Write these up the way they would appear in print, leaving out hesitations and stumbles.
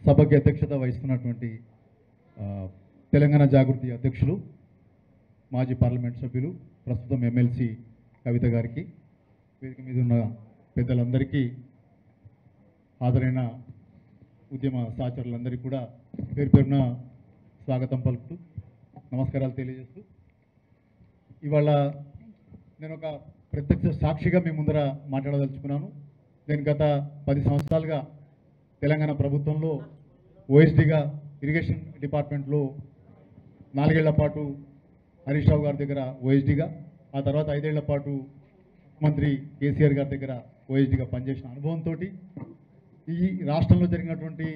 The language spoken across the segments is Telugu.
సభకి అధ్యక్షత వహిస్తున్నటువంటి తెలంగాణ జాగృతి అధ్యక్షులు మాజీ పార్లమెంట్ సభ్యులు ప్రస్తుతం ఎమ్మెల్సీ కవిత గారికి, వేదిక మీద ఉన్న పెద్దలందరికీ, హాజరైన ఉద్యమ సహచరులందరికీ కూడా పేరు పేరున స్వాగతం పలుకుతూ నమస్కారాలు తెలియజేస్తూ, ఇవాళ నేను ఒక ప్రత్యక్ష సాక్షిగా మీ ముందర మాట్లాడదలుచుకున్నాను. నేను గత 10 సంవత్సరాలుగా తెలంగాణ ప్రభుత్వంలో ఓఎస్డీగా ఇరిగేషన్ డిపార్ట్మెంట్లో 4 ఏళ్ల పాటు హరీష్ రావు గారి దగ్గర ఓఎస్డీగా, ఆ తర్వాత 5 ఏళ్ల పాటు ముఖ్యమంత్రి కేసీఆర్ గారి దగ్గర ఓఎస్డీగా పనిచేసిన అనుభవంతో ఈ రాష్ట్రంలో జరిగినటువంటి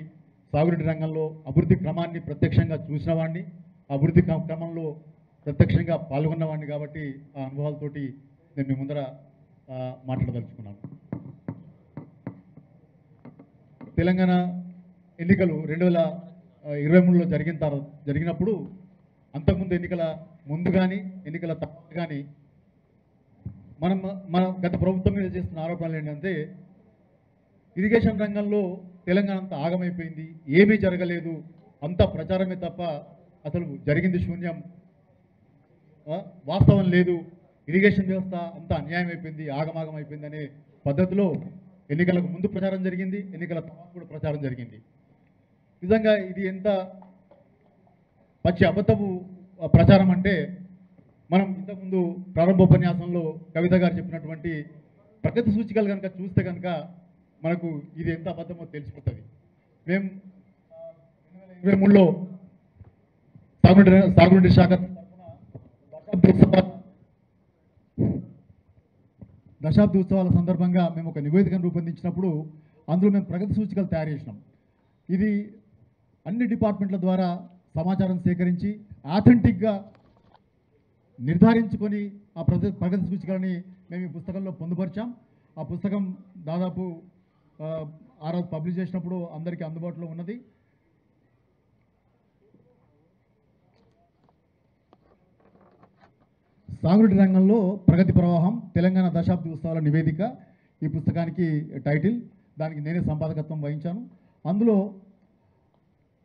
సాగునీటి రంగంలో అభివృద్ధి క్రమాన్ని ప్రత్యక్షంగా చూసిన వాడిని, అభివృద్ధి క్రమంలో ప్రత్యక్షంగా పాల్గొన్నవాడిని కాబట్టి ఆ అనుభవాలతోటి నేను మీ ముందర మాట్లాడదలుచుకున్నాను. తెలంగాణ ఎన్నికలు 2023లో జరిగినప్పుడు అంతకుముందు ఎన్నికల ముందు కానీ ఎన్నికల తర్వాత కానీ మన గత ప్రభుత్వం మీద చేస్తున్న ఆరోపణలు ఏంటంటే ఇరిగేషన్ రంగంలో తెలంగాణ అంతా ఆగమైపోయింది, ఏమీ జరగలేదు, అంతా ప్రచారమే తప్ప అసలు జరిగింది శూన్యం, వాస్తవం లేదు, ఇరిగేషన్ వ్యవస్థ అంతా అన్యాయం అయిపోయింది, ఆగమాగం అయిపోయింది అనే పద్ధతిలో ఎన్నికలకు ముందు ప్రచారం జరిగింది, ఎన్నికల తర్వాత కూడా ప్రచారం జరిగింది. నిజంగా ఇది ఎంత పచ్చి అబద్ధపు ప్రచారం అంటే, మనం ఇంతకుముందు ప్రారంభోపన్యాసంలో కవిత గారు చెప్పినటువంటి ప్రగతి సూచికలు కనుక చూస్తే కనుక మనకు ఇది ఎంత అబద్ధమో తెలిసిపోతుంది. మేము 2023లో సాగునీటి శాఖ దశాబ్ది ఉత్సవాల సందర్భంగా మేము ఒక నివేదికను రూపొందించినప్పుడు అందులో మేము ప్రగతి సూచికలు తయారు చేసినాం. ఇది అన్ని డిపార్ట్మెంట్ల ద్వారా సమాచారం సేకరించి ఆథెంటిక్గా నిర్ధారించుకొని ఆ ప్రగతి సూచికలని మేము ఈ పుస్తకంలో పొందుపరిచాం. ఆ పుస్తకం దాదాపు ఆ రోజు పబ్లిష్ చేసినప్పుడు అందరికీ అందుబాటులో ఉన్నది. సాగునీటి రంగంలో ప్రగతి ప్రవాహం తెలంగాణ దశాబ్ది ఉత్సవాల నివేదిక ఈ పుస్తకానికి టైటిల్. దానికి నేనే సంపాదకత్వం వహించాను. అందులో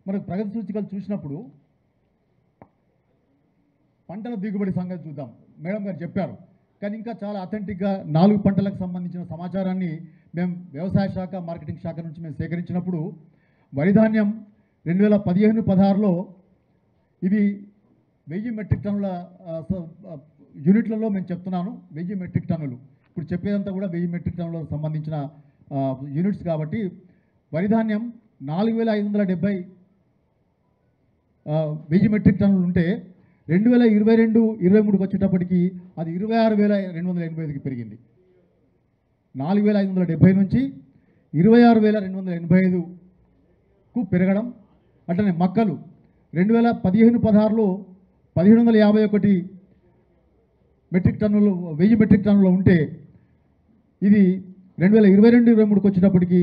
మనకు ప్రగతి సూచికలు చూసినప్పుడు పంటల దిగుబడి సంగతి చూద్దాం. మేడం గారు చెప్పారు, కానీ ఇంకా చాలా అథెంటిక్గా 4 పంటలకు సంబంధించిన సమాచారాన్ని మేము వ్యవసాయ శాఖ, మార్కెటింగ్ శాఖ నుంచి మేము సేకరించినప్పుడు వరి ధాన్యం 2015-16లో ఇది 1000 మెట్రిక్ టన్నుల యూనిట్లలో మేము చెప్తున్నాను, 1000 మెట్రిక్ టన్నులు. ఇప్పుడు చెప్పేదంతా కూడా 1000 మెట్రిక్ టన్నులకు సంబంధించిన యూనిట్స్ కాబట్టి వరి ధాన్యం 4570 1000 మెట్రిక్ టన్నులు ఉంటే 2022-23కి వచ్చేటప్పటికి అది 26285కి పెరిగింది. 4570 నుంచి 26285కు పెరగడం. అట్లనే మక్కలు 2015-16లో 1751 మెట్రిక్ టన్నులు 1000 మెట్రిక్ టన్నులు ఉంటే ఇది 2022-23కి వచ్చేటప్పటికి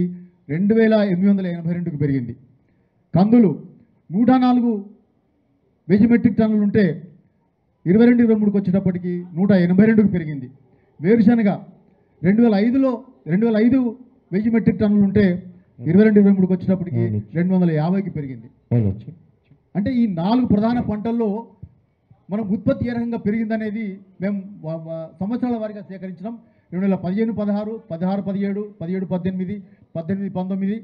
2882కి పెరిగింది. కందులు 104 1000 మెట్రిక్ టన్నులు ఉంటే 2022-23కి వచ్చేటప్పటికి 182కి పెరిగింది. వేరుశనగ 2005 1000 మెట్రిక్ టన్నులు ఉంటే 2022-23కి వచ్చేటప్పటికి 250కి పెరిగింది. అంటే ఈ 4 ప్రధాన పంటల్లో మనం ఉత్పత్తి ఏ రకంగా పెరిగిందనేది మేము సంవత్సరాల వారీగా సేకరించినాం. 2015-16, 16-17, 17-18, 18-19,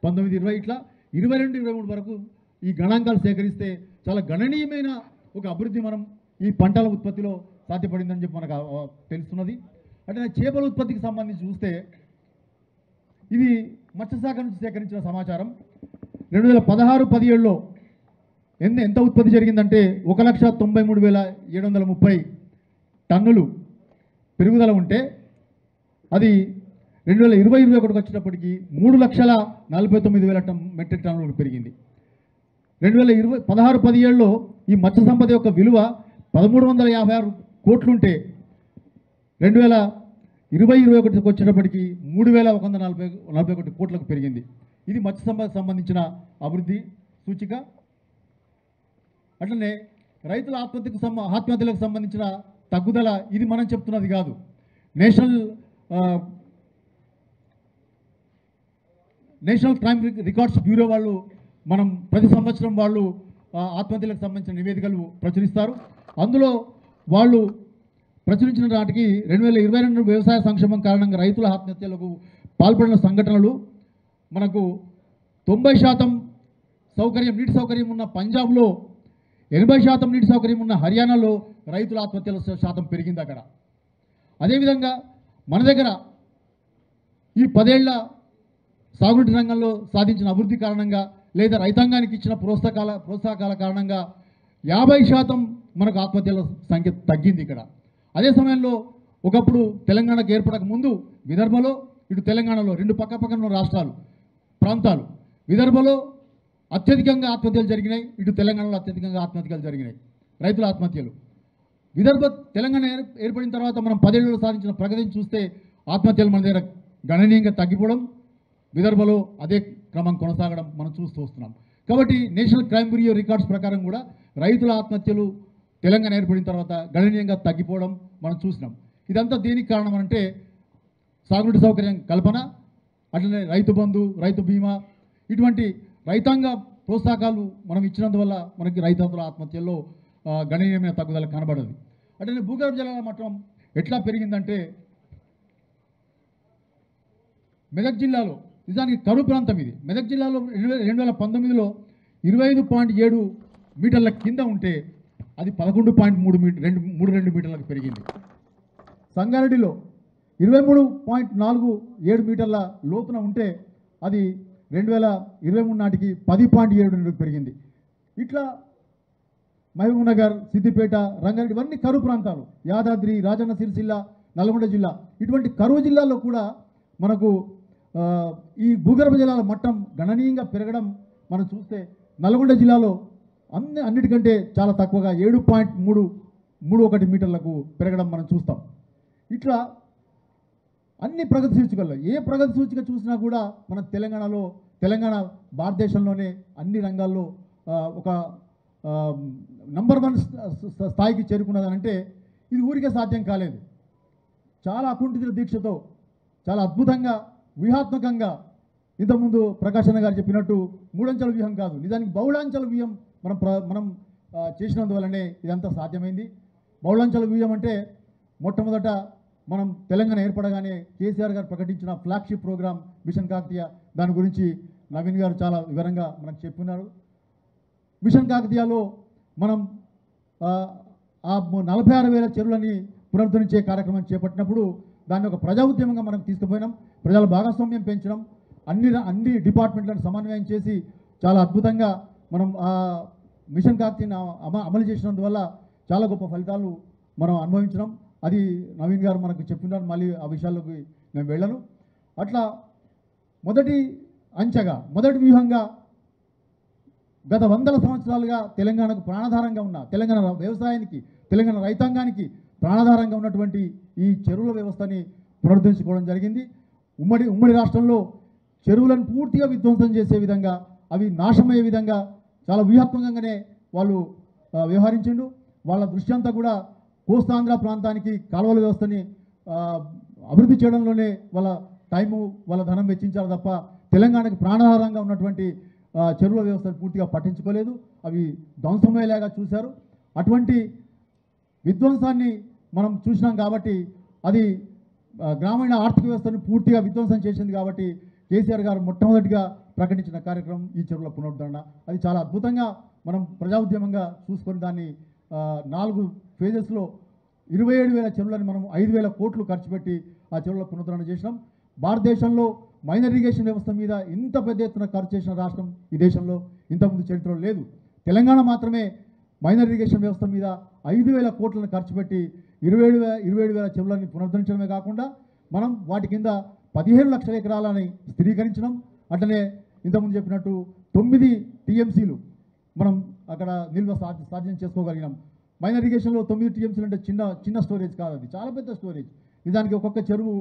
19-20 ఇట్లా 22-23 వరకు ఈ గణాంకాలు సేకరిస్తే చాలా గణనీయమైన ఒక అభివృద్ధి మనం ఈ పంటల ఉత్పత్తిలో సాధ్యపడిందని చెప్పి మనకు తెలుస్తున్నది. అంటే చేపల ఉత్పత్తికి సంబంధించి చూస్తే ఇది మత్స్యశాఖ నుంచి సేకరించిన సమాచారం. 2016-17లో ఎంత ఉత్పత్తి జరిగిందంటే 1,93,730 టన్నులు పెరుగుదల ఉంటే అది 2020-21కి వచ్చేటప్పటికి 3,49,000 మెట్రిక్ టన్నులకు పెరిగింది. 2016-17లో ఈ మత్స్య సంపద యొక్క విలువ 1,356 కోట్లుంటే 2020-21కి వచ్చేటప్పటికి 3,141 కోట్లకు పెరిగింది. ఇది మత్స్య సంపదకు సంబంధించిన అభివృద్ధి సూచిక. అట్లనే రైతుల ఆత్మహత్యలకు సంబంధించిన తగ్గుదల ఇది మనం చెప్తున్నది కాదు. National national crime records bureau వాళ్ళు మనం ప్రతి సంవత్సరం వాళ్ళు ఆత్మహత్యలకు సంబంధించిన నివేదికలు ప్రచురిస్తారు. అందులో వాళ్ళు ప్రచురించిన నాటికి 2022 వ్యవసాయ సంక్షేమం కారణంగా రైతుల ఆత్మహత్యలకు పాల్పడిన సంఘటనలు మనకు 90% నీటి సౌకర్యం ఉన్న పంజాబ్లో, 80% నీటి సౌకర్యం ఉన్న హర్యానాలో రైతుల ఆత్మహత్యల శాతం పెరిగింది అక్కడ. అదేవిధంగా మన దగ్గర ఈ 10 ఏళ్ల సాగునీటి రంగంలో సాధించిన అభివృద్ధి కారణంగా లేదా రైతాంగానికి ఇచ్చిన ప్రోత్సాహకాల కారణంగా 50% మనకు ఆత్మహత్యల సంఖ్య తగ్గింది ఇక్కడ. అదే సమయంలో ఒకప్పుడు తెలంగాణకు ఏర్పడక ముందు విదర్భలో, ఇటు తెలంగాణలో, రెండు పక్కపక్కన రాష్ట్రాలు ప్రాంతాలు, విదర్భలో అత్యధికంగా ఆత్మహత్యలు జరిగినాయి, ఇటు తెలంగాణలో అత్యధికంగా ఆత్మహత్యలు జరిగినాయి, రైతుల ఆత్మహత్యలు. తెలంగాణ ఏర్పడిన తర్వాత మనం 10 ఏళ్లలో సాధించిన ప్రగతిని చూస్తే ఆత్మహత్యలు మన దగ్గర గణనీయంగా తగ్గిపోవడం, విదర్భలో అదే క్రమం కొనసాగడం మనం చూస్తూ వస్తున్నాం. కాబట్టి నేషనల్ క్రైమ్ బ్యూరో రికార్డ్స్ ప్రకారం కూడా రైతుల ఆత్మహత్యలు తెలంగాణ ఏర్పడిన తర్వాత గణనీయంగా తగ్గిపోవడం మనం చూసినాం. ఇదంతా దేనికి కారణం అంటే సాగునీటి సౌకర్యం కల్పన, అట్లనే రైతు బంధు, రైతు బీమా, ఇటువంటి రైతాంగ ప్రోత్సాహకాలు మనం ఇచ్చినందువల్ల మనకి రైతుల ఆత్మహత్యల్లో గణనీయమైన తగ్గుదల కనబడదు. అట్లనే భూగర్భ జలాల మట్టం ఎట్లా పెరిగిందంటే మెదక్ జిల్లాలో, నిజానికి కరువు ప్రాంతం ఇది, మెదక్ జిల్లాలో 2019లో 25.7 మీటర్ల కింద ఉంటే అది 11.32 మీటర్లకు పెరిగింది. సంగారెడ్డిలో 23.47 మీటర్ల లోతున ఉంటే అది 2023 నాటికి 10.7 పెరిగింది. ఇట్లా మహబూబ్నగర్, సిద్దిపేట, రంగారెడ్డి ఇవన్నీ కరువు ప్రాంతాలు, యాదాద్రి, రాజన్న సిరిసిల్ల, నల్గొండ జిల్లా, ఇటువంటి కరువు జిల్లాల్లో కూడా మనకు ఈ భూగర్భ జలాల మట్టం గణనీయంగా పెరగడం మనం చూస్తే నల్గొండ జిల్లాలో అన్నిటికంటే చాలా తక్కువగా 7.31 మీటర్లకు పెరగడం మనం చూస్తాం. ఇట్లా అన్ని ప్రగతి సూచికల్లో ఏ ప్రగతి సూచిక చూసినా కూడా మన తెలంగాణ భారతదేశంలోనే అన్ని రంగాల్లో ఒక నంబర్ 1 స్థాయికి చేరుకున్నదనంటే ఇది ఊరికే సాధ్యం కాలేదు. చాలా అకుంఠిత దీక్షతో, చాలా అద్భుతంగా, వ్యూహాత్మకంగా, ఇంతకుముందు ప్రకాష్ అన్న గారు చెప్పినట్టు 3 అంచెల వ్యూహం కాదు, నిజానికి బహుళాంచెల వ్యూహం మనం చేసినందువల్లనే ఇదంతా సాధ్యమైంది. బహుళాంచెల వ్యూహం అంటే మొట్టమొదట మనం తెలంగాణ ఏర్పడగానే కేసీఆర్ గారు ప్రకటించిన ఫ్లాగ్షిప్ ప్రోగ్రామ్ మిషన్ కాకతీయ, దాని గురించి నవీన్ గారు చాలా వివరంగా మనకు చెప్పున్నారు. మిషన్ కాకతీయలో మనం 46,000 చెరువులని పునరుద్ధరించే కార్యక్రమం చేపట్టినప్పుడు దాన్ని ఒక ప్రజా ఉద్యమంగా మనం తీసుకుపోయినాం. ప్రజల భాగస్వామ్యం పెంచడం, అన్ని డిపార్ట్మెంట్లను సమన్వయం చేసి చాలా అద్భుతంగా మనం ఆ మిషన్ కాకతీయను అమలు చేసినందువల్ల చాలా గొప్ప ఫలితాలు మనం అనుభవించడం. అది నవీన్ గారు మనకు చెప్తున్నారు, మళ్ళీ ఆ విషయాల్లోకి నేను వెళ్ళను. అట్లా మొదటి వ్యూహంగా గత 100 సంవత్సరాలుగా తెలంగాణకు ప్రాణాధారంగా ఉన్న, తెలంగాణ వ్యవసాయానికి, తెలంగాణ రైతాంగానికి ప్రాణాధారంగా ఉన్నటువంటి ఈ చెరువుల వ్యవస్థని పునరుద్ధరించుకోవడం జరిగింది. ఉమ్మడి రాష్ట్రంలో చెరువులను పూర్తిగా విధ్వంసం చేసే విధంగా, అవి నాశనమయ్యే విధంగా చాలా వ్యూహాత్మకంగానే వాళ్ళు వ్యవహరించిండు. వాళ్ళ దృష్టి అంతా కూడా కోస్తాంధ్ర ప్రాంతానికి కాలువల వ్యవస్థని అభివృద్ధి చేయడంలోనే వాళ్ళ టైము, వాళ్ళ ధనం వెచ్చించారు తప్ప తెలంగాణకు ప్రాణాధారంగా ఉన్నటువంటి చెరువుల వ్యవస్థను పూర్తిగా పట్టించుకోలేదు. అవి ధ్వంసమయ్యేలాగా చూశారు. అటువంటి విధ్వంసాన్ని మనం చూసినాం కాబట్టి అది గ్రామీణ ఆర్థిక వ్యవస్థను పూర్తిగా విధ్వంసం చేసింది. కాబట్టి కేసీఆర్ గారు మొట్టమొదటిగా ప్రకటించిన కార్యక్రమం ఈ చెరువుల పునరుద్ధరణ. అది చాలా అద్భుతంగా మనం ప్రజా ఉద్యమంగా చూసుకొని దాన్ని 4 ఫేజెస్లో 27,000 చెరువులను మనం 5,000 కోట్లు ఖర్చు పెట్టి ఆ చెరువుల పునరుద్ధరణ చేసినాం. భారతదేశంలో మైనర్ ఇరిగేషన్ వ్యవస్థ మీద ఇంత పెద్ద ఎత్తున ఖర్చు చేసిన రాష్ట్రం ఈ దేశంలో ఇంతకుముందు చరిత్రలో లేదు. తెలంగాణ మాత్రమే మైనర్ ఇరిగేషన్ వ్యవస్థ మీద 5,000 కోట్లను ఖర్చు పెట్టి 27,000 చెరువులని పునరుద్ధరించడమే కాకుండా మనం వాటి కింద 15 లక్షల ఎకరాలని స్థిరీకరించడం. అట్లనే ఇంతకుముందు చెప్పినట్టు 9 టీఎంసీలు మనం అక్కడ నిల్వ సాధ్యం చేసుకోగలిగినాం. మైనర్ ఇరిగేషన్లో 9 టీఎంసీలు అంటే చిన్న స్టోరేజ్ కాదు, అది చాలా పెద్ద స్టోరేజ్. నిజానికి ఒక్కొక్క చెరువు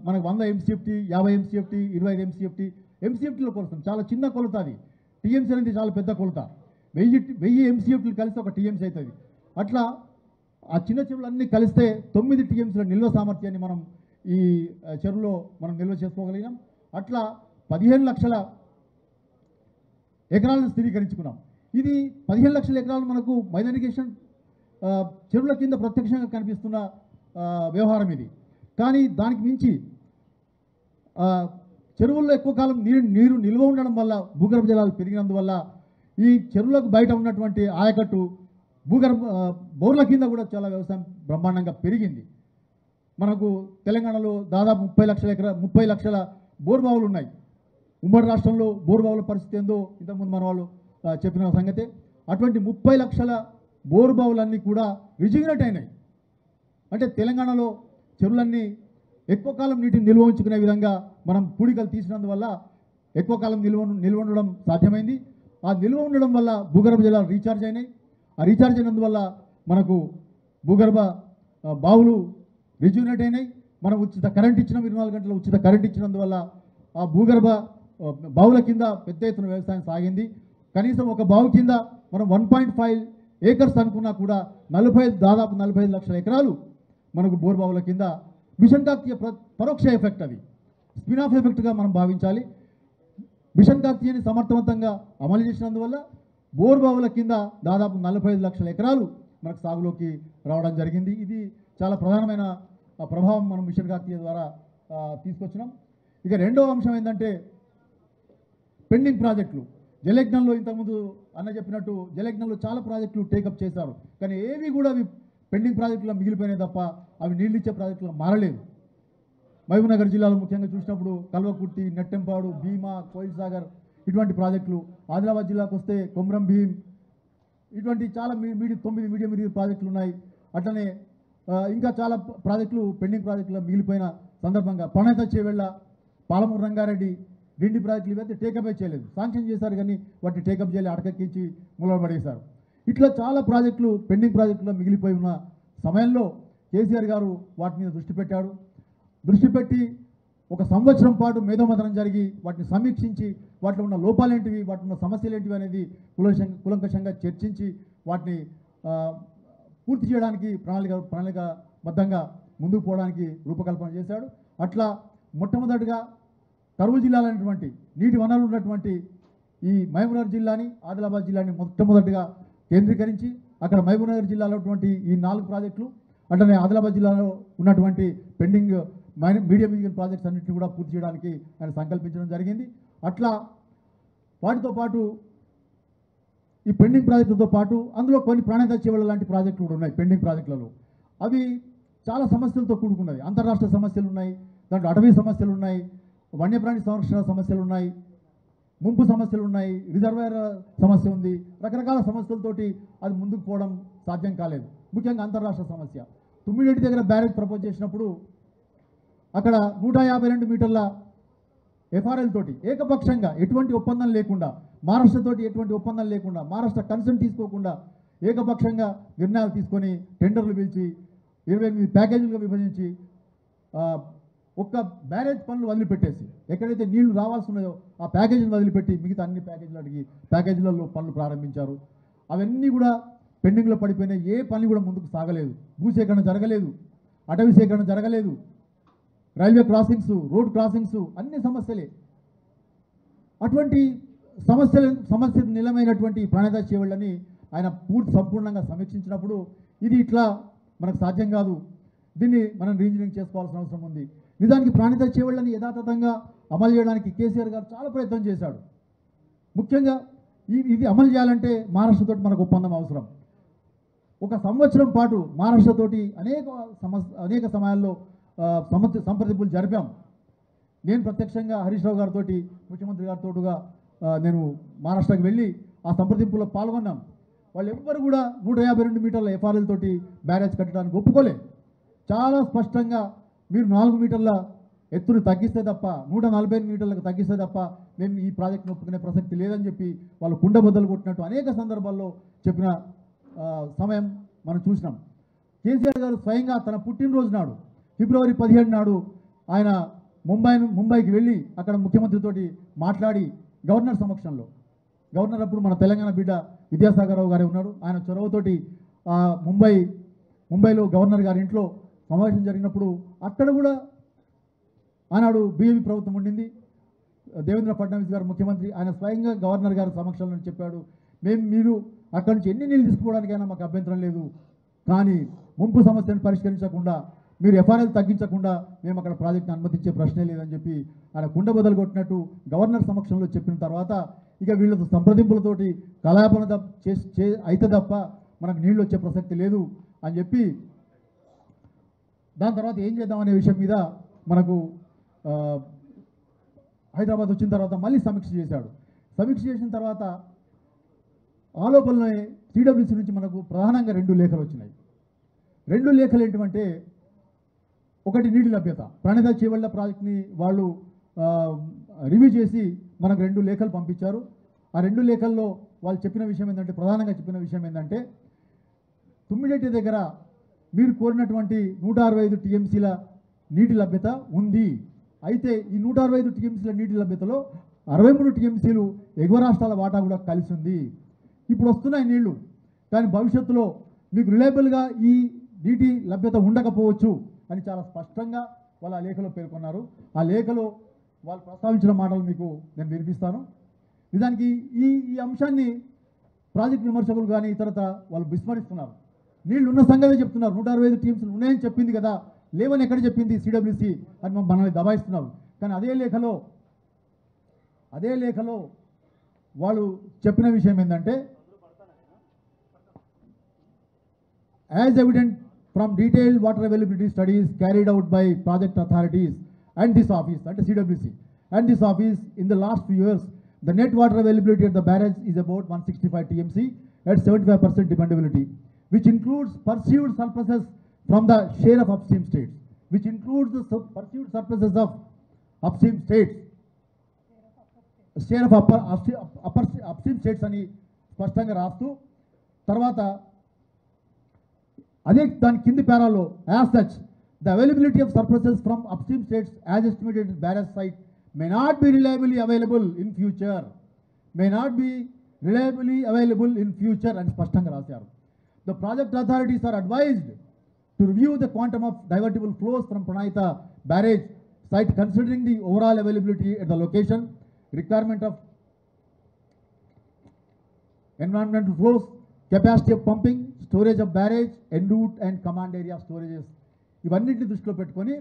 మనకు 100 MCFT, 50 MCFT, 25 MCFTలో కొలుస్తాం. చాలా చిన్న కొలత అది. టీఎంసీ అనేది చాలా పెద్ద కొలత. 1000 MCFTలు కలిస్తే ఒక టీఎంసీ అవుతుంది. అట్లా ఆ చిన్న చెరువులన్నీ కలిస్తే 9 టీఎంసీల నిల్వ సామర్థ్యాన్ని మనం ఈ చెరువులో మనం నిల్వ చేసుకోగలిగినాం. అట్లా 15 లక్షల ఎకరాలను స్థిరీకరించుకున్నాం. ఇది 15 లక్షల ఎకరాలు మనకు మైదాన్ ఇరిగేషన్ చెరువుల కింద ప్రత్యక్షంగా కనిపిస్తున్న వ్యవహారం ఇది. కానీ దానికి మించి చెరువుల్లో ఎక్కువ కాలం నీరు నిల్వ ఉండడం వల్ల భూగర్భ జలాలు పెరిగినందువల్ల ఈ చెరువులకు బయట ఉన్నటువంటి ఆయకట్టు బోర్ల కింద కూడా చాలా వ్యవసాయం బ్రహ్మాండంగా పెరిగింది. మనకు తెలంగాణలో దాదాపు 30 లక్షల బోర్బావులు ఉన్నాయి. ఉమ్మడి రాష్ట్రంలో బోర్బావుల పరిస్థితి ఏందో ఇంతకుముందు మన వాళ్ళు చెప్పిన సంగతే. అటువంటి 30 లక్షల బోర్బావులన్నీ కూడా రిజిగ్నేట్ అయినాయి. అంటే తెలంగాణలో చెరువులన్నీ ఎక్కువ కాలం నీటిని నిల్వ ఉంచుకునే విధంగా మనం పూడికలు తీసినందువల్ల ఎక్కువ కాలం నిల్వ ఉండడం సాధ్యమైంది. ఆ నిల్వ ఉండడం వల్ల భూగర్భ జలాలు రీఛార్జ్ అయినాయి. ఆ రీఛార్జ్ అయినందువల్ల మనకు భూగర్భ బావులు రిజ్యూనేట్ అయినాయి. మనం ఉచిత కరెంట్ ఇచ్చినాం, 24 గంటల ఉచిత కరెంట్ ఇచ్చినందువల్ల ఆ భూగర్భ బావుల కింద పెద్ద ఎత్తున వ్యవసాయం సాగింది. కనీసం ఒక బావు కింద మనం 1.5 ఏకర్స్ అనుకున్నా కూడా దాదాపు 45 లక్షల ఎకరాలు మనకు బోర్ బావుల కింద మిషన్ కాకతీయ పరోక్ష ఎఫెక్ట్, అది స్పిన్ ఆఫ్ ఎఫెక్ట్గా మనం భావించాలి. మిషన్ కాకతీయని సమర్థవంతంగా అమలు చేసినందువల్ల బోర్ బావుల కింద దాదాపు 45 లక్షల ఎకరాలు మనకు సాగులోకి రావడం జరిగింది. ఇది చాలా ప్రధానమైన ప్రభావం మనం మిషన్ కాకతీయ ద్వారా తీసుకొచ్చినాం. ఇక రెండవ అంశం ఏంటంటే పెండింగ్ ప్రాజెక్టులు. జలయజ్ఞంలో ఇంతకుముందు అన్న చెప్పినట్టు జలయజ్ఞంలో చాలా ప్రాజెక్టులు టేకప్ చేశారు. కానీ ఏవి కూడా అవి పెండింగ్ ప్రాజెక్టులో మిగిలిపోయినాయి తప్ప అవి నీళ్ళు ఇచ్చే ప్రాజెక్టులో మారలేదు. మహబూబ్నగర్ జిల్లాలో ముఖ్యంగా చూసినప్పుడు కల్వకుర్తి, నెట్టెంపాడు, భీమా, కోయిల్ సాగర్ ఇటువంటి ప్రాజెక్టులు. ఆదిలాబాద్ జిల్లాకు వస్తే కొమ్రం భీం, ఇటువంటి చాలా 9 మీడియం ప్రాజెక్టులు ఉన్నాయి. అట్లనే ఇంకా చాలా ప్రాజెక్టులు పెండింగ్ ప్రాజెక్టులో మిగిలిపోయిన సందర్భంగా ప్రణేత చేవెళ్ళ, పాలమూరు రంగారెడ్డి, డిండి ప్రాజెక్టులు ఇవైతే టేకప్ చేయలేదు. శాంక్షన్ చేశారు కానీ వాటిని టేకప్ చేయలేదు, అటకెక్కించి మూలపడేశారు. ఇట్లా చాలా ప్రాజెక్టులు పెండింగ్ ప్రాజెక్టులో మిగిలిపోయి ఉన్న సమయంలో కేసీఆర్ గారు వాటి మీద దృష్టి పెట్టి ఒక సంవత్సరం పాటు మేధోమథనం జరిగి వాటిని సమీక్షించి వాటిలో ఉన్న లోపాలేంటివి, వాటిలో ఉన్న సమస్యలు ఏంటివి అనేది కులంకషంగా చర్చించి వాటిని పూర్తి చేయడానికి ప్రణాళికబద్ధంగా ముందుకు పోవడానికి రూపకల్పన చేశాడు. అట్లా మొట్టమొదటిగా కరువు జిల్లాలైనటువంటి నీటి వనరులు ఉన్నటువంటి ఈ మహబూబ్నగర్ జిల్లాని, ఆదిలాబాద్ జిల్లాని మొట్టమొదటిగా కేంద్రీకరించి అక్కడ మహబూబ్నగర్ జిల్లాలో ఉన్నటువంటి ఈ 4 ప్రాజెక్టులు, అట్లనే ఆదిలాబాద్ జిల్లాలో ఉన్నటువంటి పెండింగ్ మీడియం ప్రాజెక్ట్స్ అన్నింటినీ కూడా పూర్తి చేయడానికి ఆయన సంకల్పించడం జరిగింది. అట్లా వాటితో పాటు ఈ పెండింగ్ ప్రాజెక్టులతో పాటు అందులో కొన్ని ప్రాణేత చేవెళ్ళ లాంటి ప్రాజెక్టులు కూడా ఉన్నాయి. పెండింగ్ ప్రాజెక్టులలో అవి చాలా సమస్యలతో కూడుకున్నది. అంతర్రాష్ట్ర సమస్యలు ఉన్నాయి, దాంట్లో అటవీ సమస్యలు ఉన్నాయి, వన్యప్రాణి సంరక్షణ సమస్యలు ఉన్నాయి, ముంపు సమస్యలు ఉన్నాయి, రిజర్వాయర్ సమస్య ఉంది. రకరకాల సమస్యలతోటి అది ముందుకు పోవడం సాధ్యం కాలేదు. ముఖ్యంగా అంతర్రాష్ట్ర సమస్య. తుమ్మిడేటి దగ్గర బ్యారేజ్ ప్రపోజ్ చేసినప్పుడు అక్కడ 152 మీటర్ల ఎఫ్ఆర్ఎల్ తోటి ఏకపక్షంగా ఎటువంటి ఒప్పందం లేకుండా, మహారాష్ట్రతోటి ఎటువంటి ఒప్పందం లేకుండా, మహారాష్ట్ర కన్సెంట్ తీసుకోకుండా ఏకపక్షంగా నిర్ణయాలు తీసుకొని టెండర్లు పిలిచి 28 ప్యాకేజీలుగా విభజించి ఒక్క బ్యారేజ్ పనులు వదిలిపెట్టేసి ఎక్కడైతే నీళ్లు రావాల్సి ఉన్నాయో ఆ ప్యాకేజీలు వదిలిపెట్టి మిగతా అన్ని ప్యాకేజీలు అడిగి ప్యాకేజీలలో పనులు ప్రారంభించారు. అవన్నీ కూడా పెండింగ్లో పడిపోయినాయి. ఏ పని కూడా ముందుకు సాగలేదు. భూసేకరణ జరగలేదు, అటవీ సేకరణ జరగలేదు, రైల్వే క్రాసింగ్స్, రోడ్ క్రాసింగ్స్ అన్ని సమస్యలే. అటువంటి సమస్యకు నిలమైనటువంటి ప్రణేత చేవెళ్ళని ఆయన సంపూర్ణంగా సమీక్షించినప్పుడు ఇది ఇట్లా మనకు సాధ్యం కాదు, దీన్ని మనం రీఇంజనీరింగ్ చేసుకోవాల్సిన అవసరం ఉంది. నిజానికి ప్రణేత చేవెళ్ళని యథాతథంగా అమలు చేయడానికి కేసీఆర్ గారు చాలా ప్రయత్నం చేశాడు. ముఖ్యంగా ఇది అమలు చేయాలంటే మహారాష్ట్రతోటి మనకు ఒప్పందం అవసరం. ఒక సంవత్సరం పాటు మహారాష్ట్రతోటి అనేక సమయాల్లో సంప్రదింపులు జరిపాం. నేను ప్రత్యక్షంగా హరీష్ రావు గారితో, ముఖ్యమంత్రి గారితోగా నేను మహారాష్ట్రకి వెళ్ళి ఆ సంప్రదింపుల్లో పాల్గొన్నాం. వాళ్ళు ఎవ్వరు కూడా 152 మీటర్ల ఎఫ్ఆర్ఎల్ తోటి బ్యారేజ్ కట్టడానికి ఒప్పుకోలే. చాలా స్పష్టంగా మీరు 4 మీటర్ల ఎత్తును తగ్గిస్తే తప్ప, 145 మీటర్లకు తగ్గిస్తే తప్ప మేము ఈ ప్రాజెక్టును ఒప్పుకునే ప్రసక్తి లేదని చెప్పి వాళ్ళు కుండబద్దలు కొట్టినట్టు అనేక సందర్భాల్లో చెప్పిన సమయం మనం చూసినాం. కేసీఆర్ గారు స్వయంగా తన పుట్టినరోజు నాడు ఫిబ్రవరి 17 నాడు ఆయన ముంబైకి వెళ్ళి అక్కడ ముఖ్యమంత్రితోటి మాట్లాడి గవర్నర్ సమక్షంలో, గవర్నర్ అప్పుడు మన తెలంగాణ బిడ్డ విద్యాసాగర్ రావు గారే ఉన్నాడు, ఆయన చొరవతోటి ముంబైలో గవర్నర్ గారి ఇంట్లో సమావేశం జరిగినప్పుడు అక్కడ కూడా ఆనాడు బీజేపీ ప్రభుత్వం ఉండింది. దేవేంద్ర ఫడ్నవీస్ గారు ముఖ్యమంత్రి, ఆయన స్వయంగా గవర్నర్ గారి సమక్షంలో చెప్పాడు, మీరు అక్కడి నుంచి ఎన్ని నీళ్ళు తీసుకోవడానికైనా మాకు అభ్యంతరం లేదు, కానీ ముంపు సమస్యను పరిష్కరించకుండా మీరు ఎఫ్ఆర్ఎల్ తగ్గించకుండా మేము అక్కడ ప్రాజెక్ట్ని అనుమతించే ప్రశ్నే లేదని చెప్పి ఆయన కుండ బదులు కొట్టినట్టు గవర్నర్ సమక్షంలో చెప్పిన తర్వాత ఇక వీళ్ళతో సంప్రదింపులతోటి కలాపన అయితే తప్ప మనకు నీళ్ళు వచ్చే ప్రసక్తి లేదు అని చెప్పి దాని తర్వాత ఏం చేద్దాం అనే విషయం మీద మనకు హైదరాబాద్ వచ్చిన తర్వాత మళ్ళీ సమీక్ష చేశాడు. సమీక్ష చేసిన తర్వాత ఆ లోపలనే సిడబ్ల్యూసీ నుంచి మనకు ప్రధానంగా 2 లేఖలు వచ్చినాయి. 2 లేఖలు ఏంటంటే, ఒకటి నీటి లభ్యత, ప్రణిత చేవళ్ళ ప్రాజెక్ట్ని వాళ్ళు రివ్యూ చేసి మనకు 2 లేఖలు పంపించారు. ఆ 2 లేఖల్లో వాళ్ళు చెప్పిన విషయం ఏంటంటే, ప్రధానంగా చెప్పిన విషయం ఏంటంటే, తుమ్మిడెట్టి దగ్గర మీరు కోరినటువంటి 165 టీఎంసీల నీటి లభ్యత ఉంది. అయితే ఈ 165 టీఎంసీల నీటి లభ్యతలో 63 టీఎంసీలు ఎగువ రాష్ట్రాల వాటా కూడా కలిసి ఉంది. ఇప్పుడు వస్తున్నాయి నీళ్లు, కానీ భవిష్యత్తులో మీకు రిలయబుల్గా ఈ నీటి లభ్యత ఉండకపోవచ్చు అని చాలా స్పష్టంగా వాళ్ళు ఆ లేఖలో పేర్కొన్నారు. ఆ లేఖలో వాళ్ళు ప్రస్తావించిన మాటలు మీకు నేను వినిపిస్తాను. నిజానికి ఈ అంశాన్ని ప్రాజెక్ట్ విమర్శకులు కానీ ఇతరత వాళ్ళు విస్మరిస్తున్నారు. నీళ్లు ఉన్న సంగతే చెప్తున్నారు. 165 టీఎంసీలు ఉన్నాయని చెప్పింది కదా, లేవని ఎక్కడ చెప్పింది సిడబ్ల్యూసీ అని మనల్ని దబాయిస్తున్నారు. కానీ అదే లేఖలో వాళ్ళు చెప్పిన విషయం ఏంటంటే, as evident from detailed water availability studies carried out by project authorities and this office, అంటే CWC and this office in the last few years the net water availability at the barrage is about 165 TMC at 75% dependability, which includes perceived surpluses from the share of upstream states, which includes the perceived surpluses of upstream states, share of upstream states అని స్పష్టంగా రాస్తూ తర్వాత అదే దాని కింది పేరాలో as such the availability of surpluses from upstream states as estimated barrage site may not be reliably available in future, అని స్పష్టంగా రాశారు. The project authorities are advised to review the quantum of divertible flows from Pranhita barrage site considering the overall availability at the location, requirement of environmental flows, capacity of pumping, storage of barrage, en route and command area storages. ఇవన్నింటిని దృష్టిలో పెట్టుకొని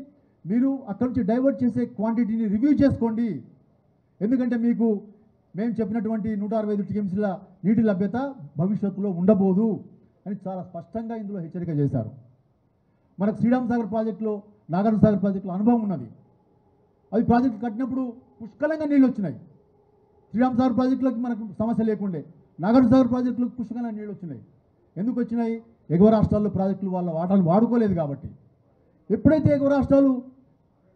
మీరు అక్కడి నుంచి డైవర్ట్ చేసే క్వాంటిటీని రివ్యూ చేసుకోండి. ఎందుకంటే మీకు మేము చెప్పినటువంటి 165 టీఎంసీల నీటి లభ్యత భవిష్యత్తులో ఉండబోదు అని చాలా స్పష్టంగా ఇందులో హెచ్చరిక చేశారు. మనకు శ్రీరామ్ సాగర్ ప్రాజెక్టులో, నాగార్జున సాగర్ ప్రాజెక్టులో అనుభవం ఉన్నది. అవి ప్రాజెక్టు కట్టినప్పుడు పుష్కలంగా నీళ్ళు వచ్చినాయి. శ్రీరామ్ సాగర్ ప్రాజెక్టులోకి మనకు సమస్య లేకుండే, నాగార్జున సాగర్ ప్రాజెక్టులకు పుష్కలంగా నీళ్ళు వచ్చినాయి. ఎందుకు వచ్చినాయి? ఎగువ రాష్ట్రాల్లో ప్రాజెక్టులు వాళ్ళ వాటాలు వాడుకోలేదు కాబట్టి. ఎప్పుడైతే ఎగువ రాష్ట్రాలు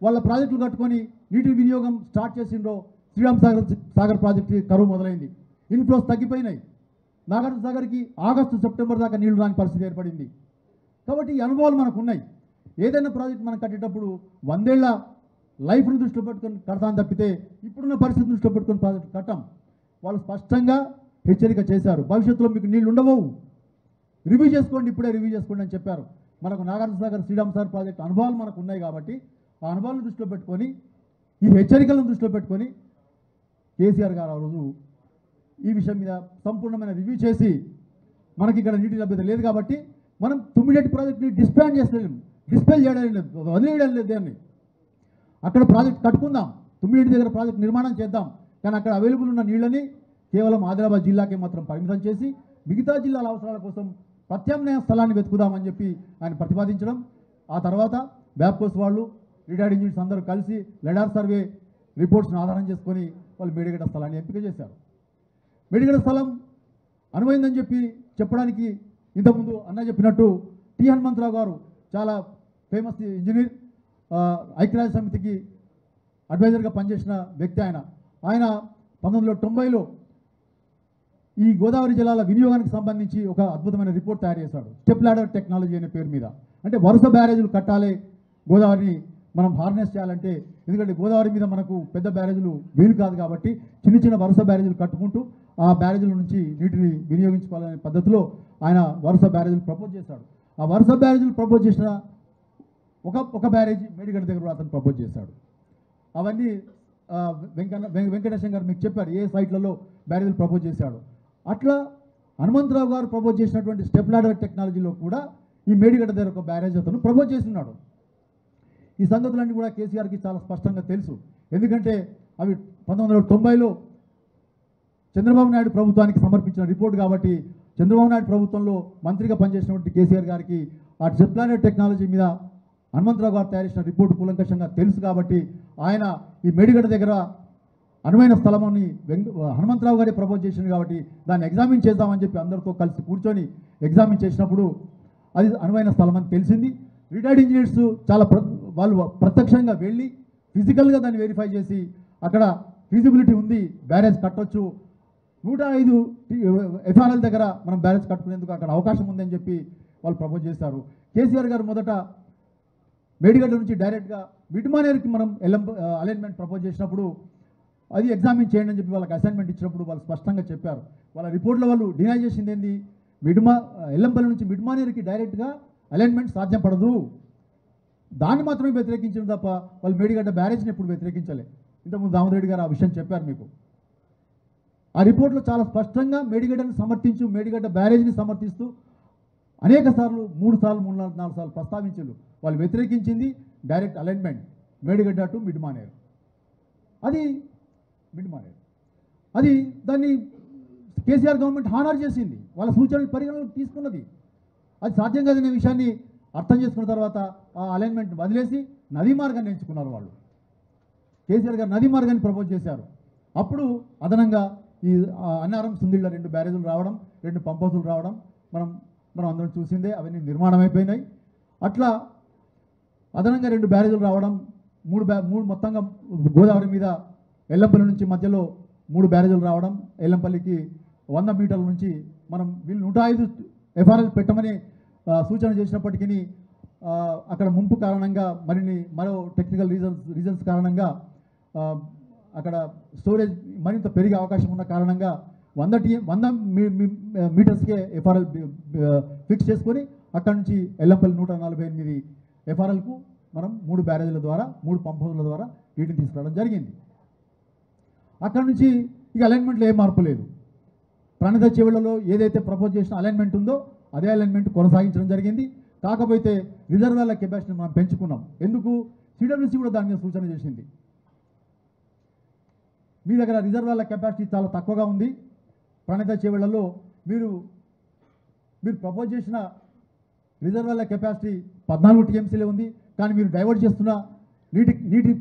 వాళ్ళ ప్రాజెక్టులు కట్టుకొని నీటి వినియోగం స్టార్ట్ చేసిండ్రో శ్రీరామ్ సాగర్ ప్రాజెక్టు కరువు మొదలైంది, ఇన్ఫ్లోస్ తగ్గిపోయినాయి. నాగార్జున సాగర్కి ఆగస్టు సెప్టెంబర్ దాకా నీళ్లు రాని పరిస్థితి ఏర్పడింది. కాబట్టి ఈ అనుభవాలు మనకు ఉన్నాయి. ఏదైనా ప్రాజెక్ట్ మనం కట్టేటప్పుడు 100 ఏళ్ల లైఫ్ను దృష్టిలో పెట్టుకొని కడతాను తప్పితే ఇప్పుడున్న పరిస్థితిని దృష్టిలో పెట్టుకొని ప్రాజెక్ట్ కట్టాం. వాళ్ళు స్పష్టంగా హెచ్చరిక చేశారు, భవిష్యత్తులో మీకు నీళ్లు ఉండవు, రివ్యూ చేసుకోండి, ఇప్పుడే రివ్యూ చేసుకోండి అని చెప్పారు. మనకు నాగార్జున సాగర్, శ్రీరామ్ సాగర్ ప్రాజెక్ట్ అనుభవాలు మనకు ఉన్నాయి కాబట్టి ఆ అనుభవాలను దృష్టిలో పెట్టుకొని, ఈ హెచ్చరికలను దృష్టిలో పెట్టుకొని కేసీఆర్ గారు ఆ రోజు ఈ విషయం మీద సంపూర్ణమైన రివ్యూ చేసి మనకి ఇక్కడ నీటి లభ్యత లేదు కాబట్టి మనం తుమ్మిడెట్టి ప్రాజెక్ట్ని డిస్పెల్ చేయడం లేదు, వదిలేయడం లేదు. దాన్ని అక్కడ ప్రాజెక్ట్ కట్టుకుందాం, తుమ్మిడెట్టి దగ్గర ప్రాజెక్ట్ నిర్మాణం చేద్దాం. కానీ అక్కడ అవైలబుల్ ఉన్న నీళ్ళని కేవలం ఆదిలాబాద్ జిల్లాకే మాత్రం పరిమితం చేసి మిగతా జిల్లాల అవసరాల కోసం ప్రత్యామ్నాయ స్థలాన్ని వెతుకుదామని చెప్పి ఆయన ప్రతిపాదించడం. ఆ తర్వాత వ్యాప్కోస్ వాళ్ళు, రిటైర్డ్ ఇంజనీర్స్ అందరూ కలిసి లెడార్ సర్వే రిపోర్ట్స్ని ఆధారం చేసుకొని వాళ్ళు మేడిగడ్డ స్థలాన్ని ఎంపిక చేశారు. మేడిగడ్డ స్థలం అనువైందని చెప్పి చెప్పడానికి ఇంతకుముందు అన్న చెప్పినట్టు టి హనుమంతరావు గారు చాలా ఫేమస్ ఇంజనీర్, ఐక్యరాజ్య సమితికి అడ్వైజర్గా పనిచేసిన వ్యక్తి. ఆయన 1990లో ఈ గోదావరి జలాల వినియోగానికి సంబంధించి ఒక అద్భుతమైన రిపోర్ట్ తయారు చేశాడు, స్టెప్ లాడర్ టెక్నాలజీ అనే పేరు మీద. అంటే వరుస బ్యారేజీలు కట్టాలి, గోదావరిని మనం హార్నెస్ చేయాలంటే, ఎందుకంటే గోదావరి మీద మనకు పెద్ద బ్యారేజీలు వీలు కాదు కాబట్టి చిన్న చిన్న వరుస బ్యారేజీలు కట్టుకుంటూ ఆ బ్యారేజీల నుంచి నీటిని వినియోగించుకోవాలనే పద్ధతిలో ఆయన వరుస బ్యారేజీలు ప్రపోజ్ చేశాడు. ఆ వరుస బ్యారేజీలు ప్రపోజ్ చేసిన ఒక బ్యారేజీ మేడిగడ్డ దగ్గర అతను ప్రపోజ్ చేశాడు. అవన్నీ వెంకటేశం గారు మీకు చెప్పారు ఏ సైట్లలో బ్యారేజీలు ప్రపోజ్ చేశాడు. అట్లా హనుమంతరావు గారు ప్రపోజ్ చేసినటువంటి స్టెప్ లాడర్ టెక్నాలజీలో కూడా ఈ మేడిగడ్డ దగ్గర ఒక బ్యారేజ్ అతను ప్రపోజ్ చేస్తున్నాడు. ఈ సంగతులన్నీ కూడా కేసీఆర్కి చాలా స్పష్టంగా తెలుసు. ఎందుకంటే అవి 1990లో చంద్రబాబు నాయుడు ప్రభుత్వానికి సమర్పించిన రిపోర్ట్ కాబట్టి చంద్రబాబు నాయుడు ప్రభుత్వంలో మంత్రిగా పనిచేసినటువంటి కేసీఆర్ గారికి ఆ స్టెప్ లాడర్ టెక్నాలజీ మీద హనుమంతరావు గారు తయారు చేసిన రిపోర్టు కూలంకషంగా తెలుసు కాబట్టి ఆయన ఈ మేడిగడ్డ దగ్గర అనువైన స్థలమని హనుమంతరావు గారే ప్రపోజ్ చేసింది కాబట్టి దాన్ని ఎగ్జామిన్ చేద్దామని చెప్పి అందరితో కలిసి కూర్చొని ఎగ్జామిన్ చేసినప్పుడు అది అనువైన స్థలం అని తెలిసింది. రిటైర్డ్ ఇంజనీర్స్ చాలా వాళ్ళు ప్రత్యక్షంగా వెళ్ళి ఫిజికల్గా దాన్ని వెరిఫై చేసి అక్కడ ఫీజిబిలిటీ ఉంది, బ్యారేజ్ కట్టొచ్చు, 105 ఎఫ్ఆర్ఎల్ దగ్గర మనం బ్యారేజ్ కట్టుకునేందుకు అక్కడ అవకాశం ఉందని చెప్పి వాళ్ళు ప్రపోజ్ చేశారు. కేసీఆర్ గారు మొదట మేడిగడ్డ నుంచి డైరెక్ట్గా మిడ్మానేర్కి మనం అలైన్మెంట్ ప్రపోజ్ చేసినప్పుడు అది ఎగ్జామిన్ చేయండి అని చెప్పి వాళ్ళకి అసైన్మెంట్ ఇచ్చినప్పుడు వాళ్ళు స్పష్టంగా చెప్పారు. వాళ్ళ రిపోర్ట్లో వాళ్ళు డినై చేసింది ఏంది, ఎల్లంపల్లి నుంచి మిడ్మానేర్కి డైరెక్ట్గా అలైన్మెంట్ సాధ్యపడదు, దాన్ని మాత్రమే వ్యతిరేకించిన తప్ప వాళ్ళు మేడిగడ్డ బ్యారేజ్ని ఎప్పుడు వ్యతిరేకించలే. ఇంతకుముందు దామోదరెడ్డి గారు ఆ విషయం చెప్పారు మీకు. ఆ రిపోర్ట్లో చాలా స్పష్టంగా మేడిగడ్డని సమర్థించు, మేడిగడ్డ బ్యారేజ్ని సమర్థిస్తూ అనేక సార్లు 3 సార్లు 4 సార్లు ప్రస్తావించారు. వాళ్ళు వ్యతిరేకించింది direct alignment Medigadda to Mid Manair. అది మిడ్మానేర్ అది దాన్ని కేసీఆర్ గవర్నమెంట్ హానర్ చేసింది, వాళ్ళ సూచనలు పరిగణలోకి తీసుకున్నది. అది సాధ్యం కాదనే విషయాన్ని అర్థం చేసుకున్న తర్వాత ఆ అలైన్మెంట్ వదిలేసి నదీ మార్గాన్ని ఎంచుకున్నారు వాళ్ళు. కేసీఆర్ గారు నదీ మార్గాన్ని ప్రపోజ్ చేశారు. అప్పుడు అదనంగా ఈ అన్నారం సుందిళ్ళ 2 బ్యారేజీలు రావడం, 2 పంప్ హౌసులు రావడం మనం అందరం చూసిందే. అవన్నీ నిర్మాణం అయిపోయినాయి. అట్లా అదనంగా 2 బ్యారేజీలు రావడం, 3 మొత్తంగా గోదావరి మీద ఎల్లంపల్లి నుంచి మధ్యలో 3 బ్యారేజీలు రావడం, ఎల్లంపల్లికి 100 మీటర్ల నుంచి మనం వీళ్ళు 105 ఎఫ్ఆర్ఎల్ పెట్టమని సూచన చేసినప్పటికీ అక్కడ ముంపు కారణంగా మరో టెక్నికల్ రీజన్స్ కారణంగా అక్కడ స్టోరేజ్ మరింత పెరిగే అవకాశం ఉన్న కారణంగా 100 మీటర్స్కే ఎఫ్ఆర్ఎల్ ఫిక్స్ చేసుకొని అక్కడ నుంచి ఎల్లంపల్లి 148 ఎఫ్ఆర్ఎల్కు మనం 3 బ్యారేజీల ద్వారా 3 పంప్ హౌస్ల ద్వారా వీటిని తీసుకురావడం జరిగింది. అక్కడ నుంచి ఇక అలైన్మెంట్లో ఏ మార్పు లేదు. ప్రణిత చెవులలో ఏదైతే ప్రపోజ్ చేసిన అలైన్మెంట్ ఉందో అదే అలైన్మెంట్ కొనసాగించడం జరిగింది. కాకపోతే రిజర్వాయర్ల కెపాసిటీని మనం పెంచుకున్నాం. ఎందుకు? సిడబ్ల్యూసీ కూడా దాని మీద సూచన చేసింది. మీ దగ్గర రిజర్వాయర్ల కెపాసిటీ చాలా తక్కువగా ఉంది, ప్రణిత చెవులలో మీరు ప్రపోజ్ చేసిన రిజర్వాయర్ల కెపాసిటీ 14 టీఎంసీలే ఉంది, కానీ మీరు డైవర్ట్ చేస్తున్న నీటి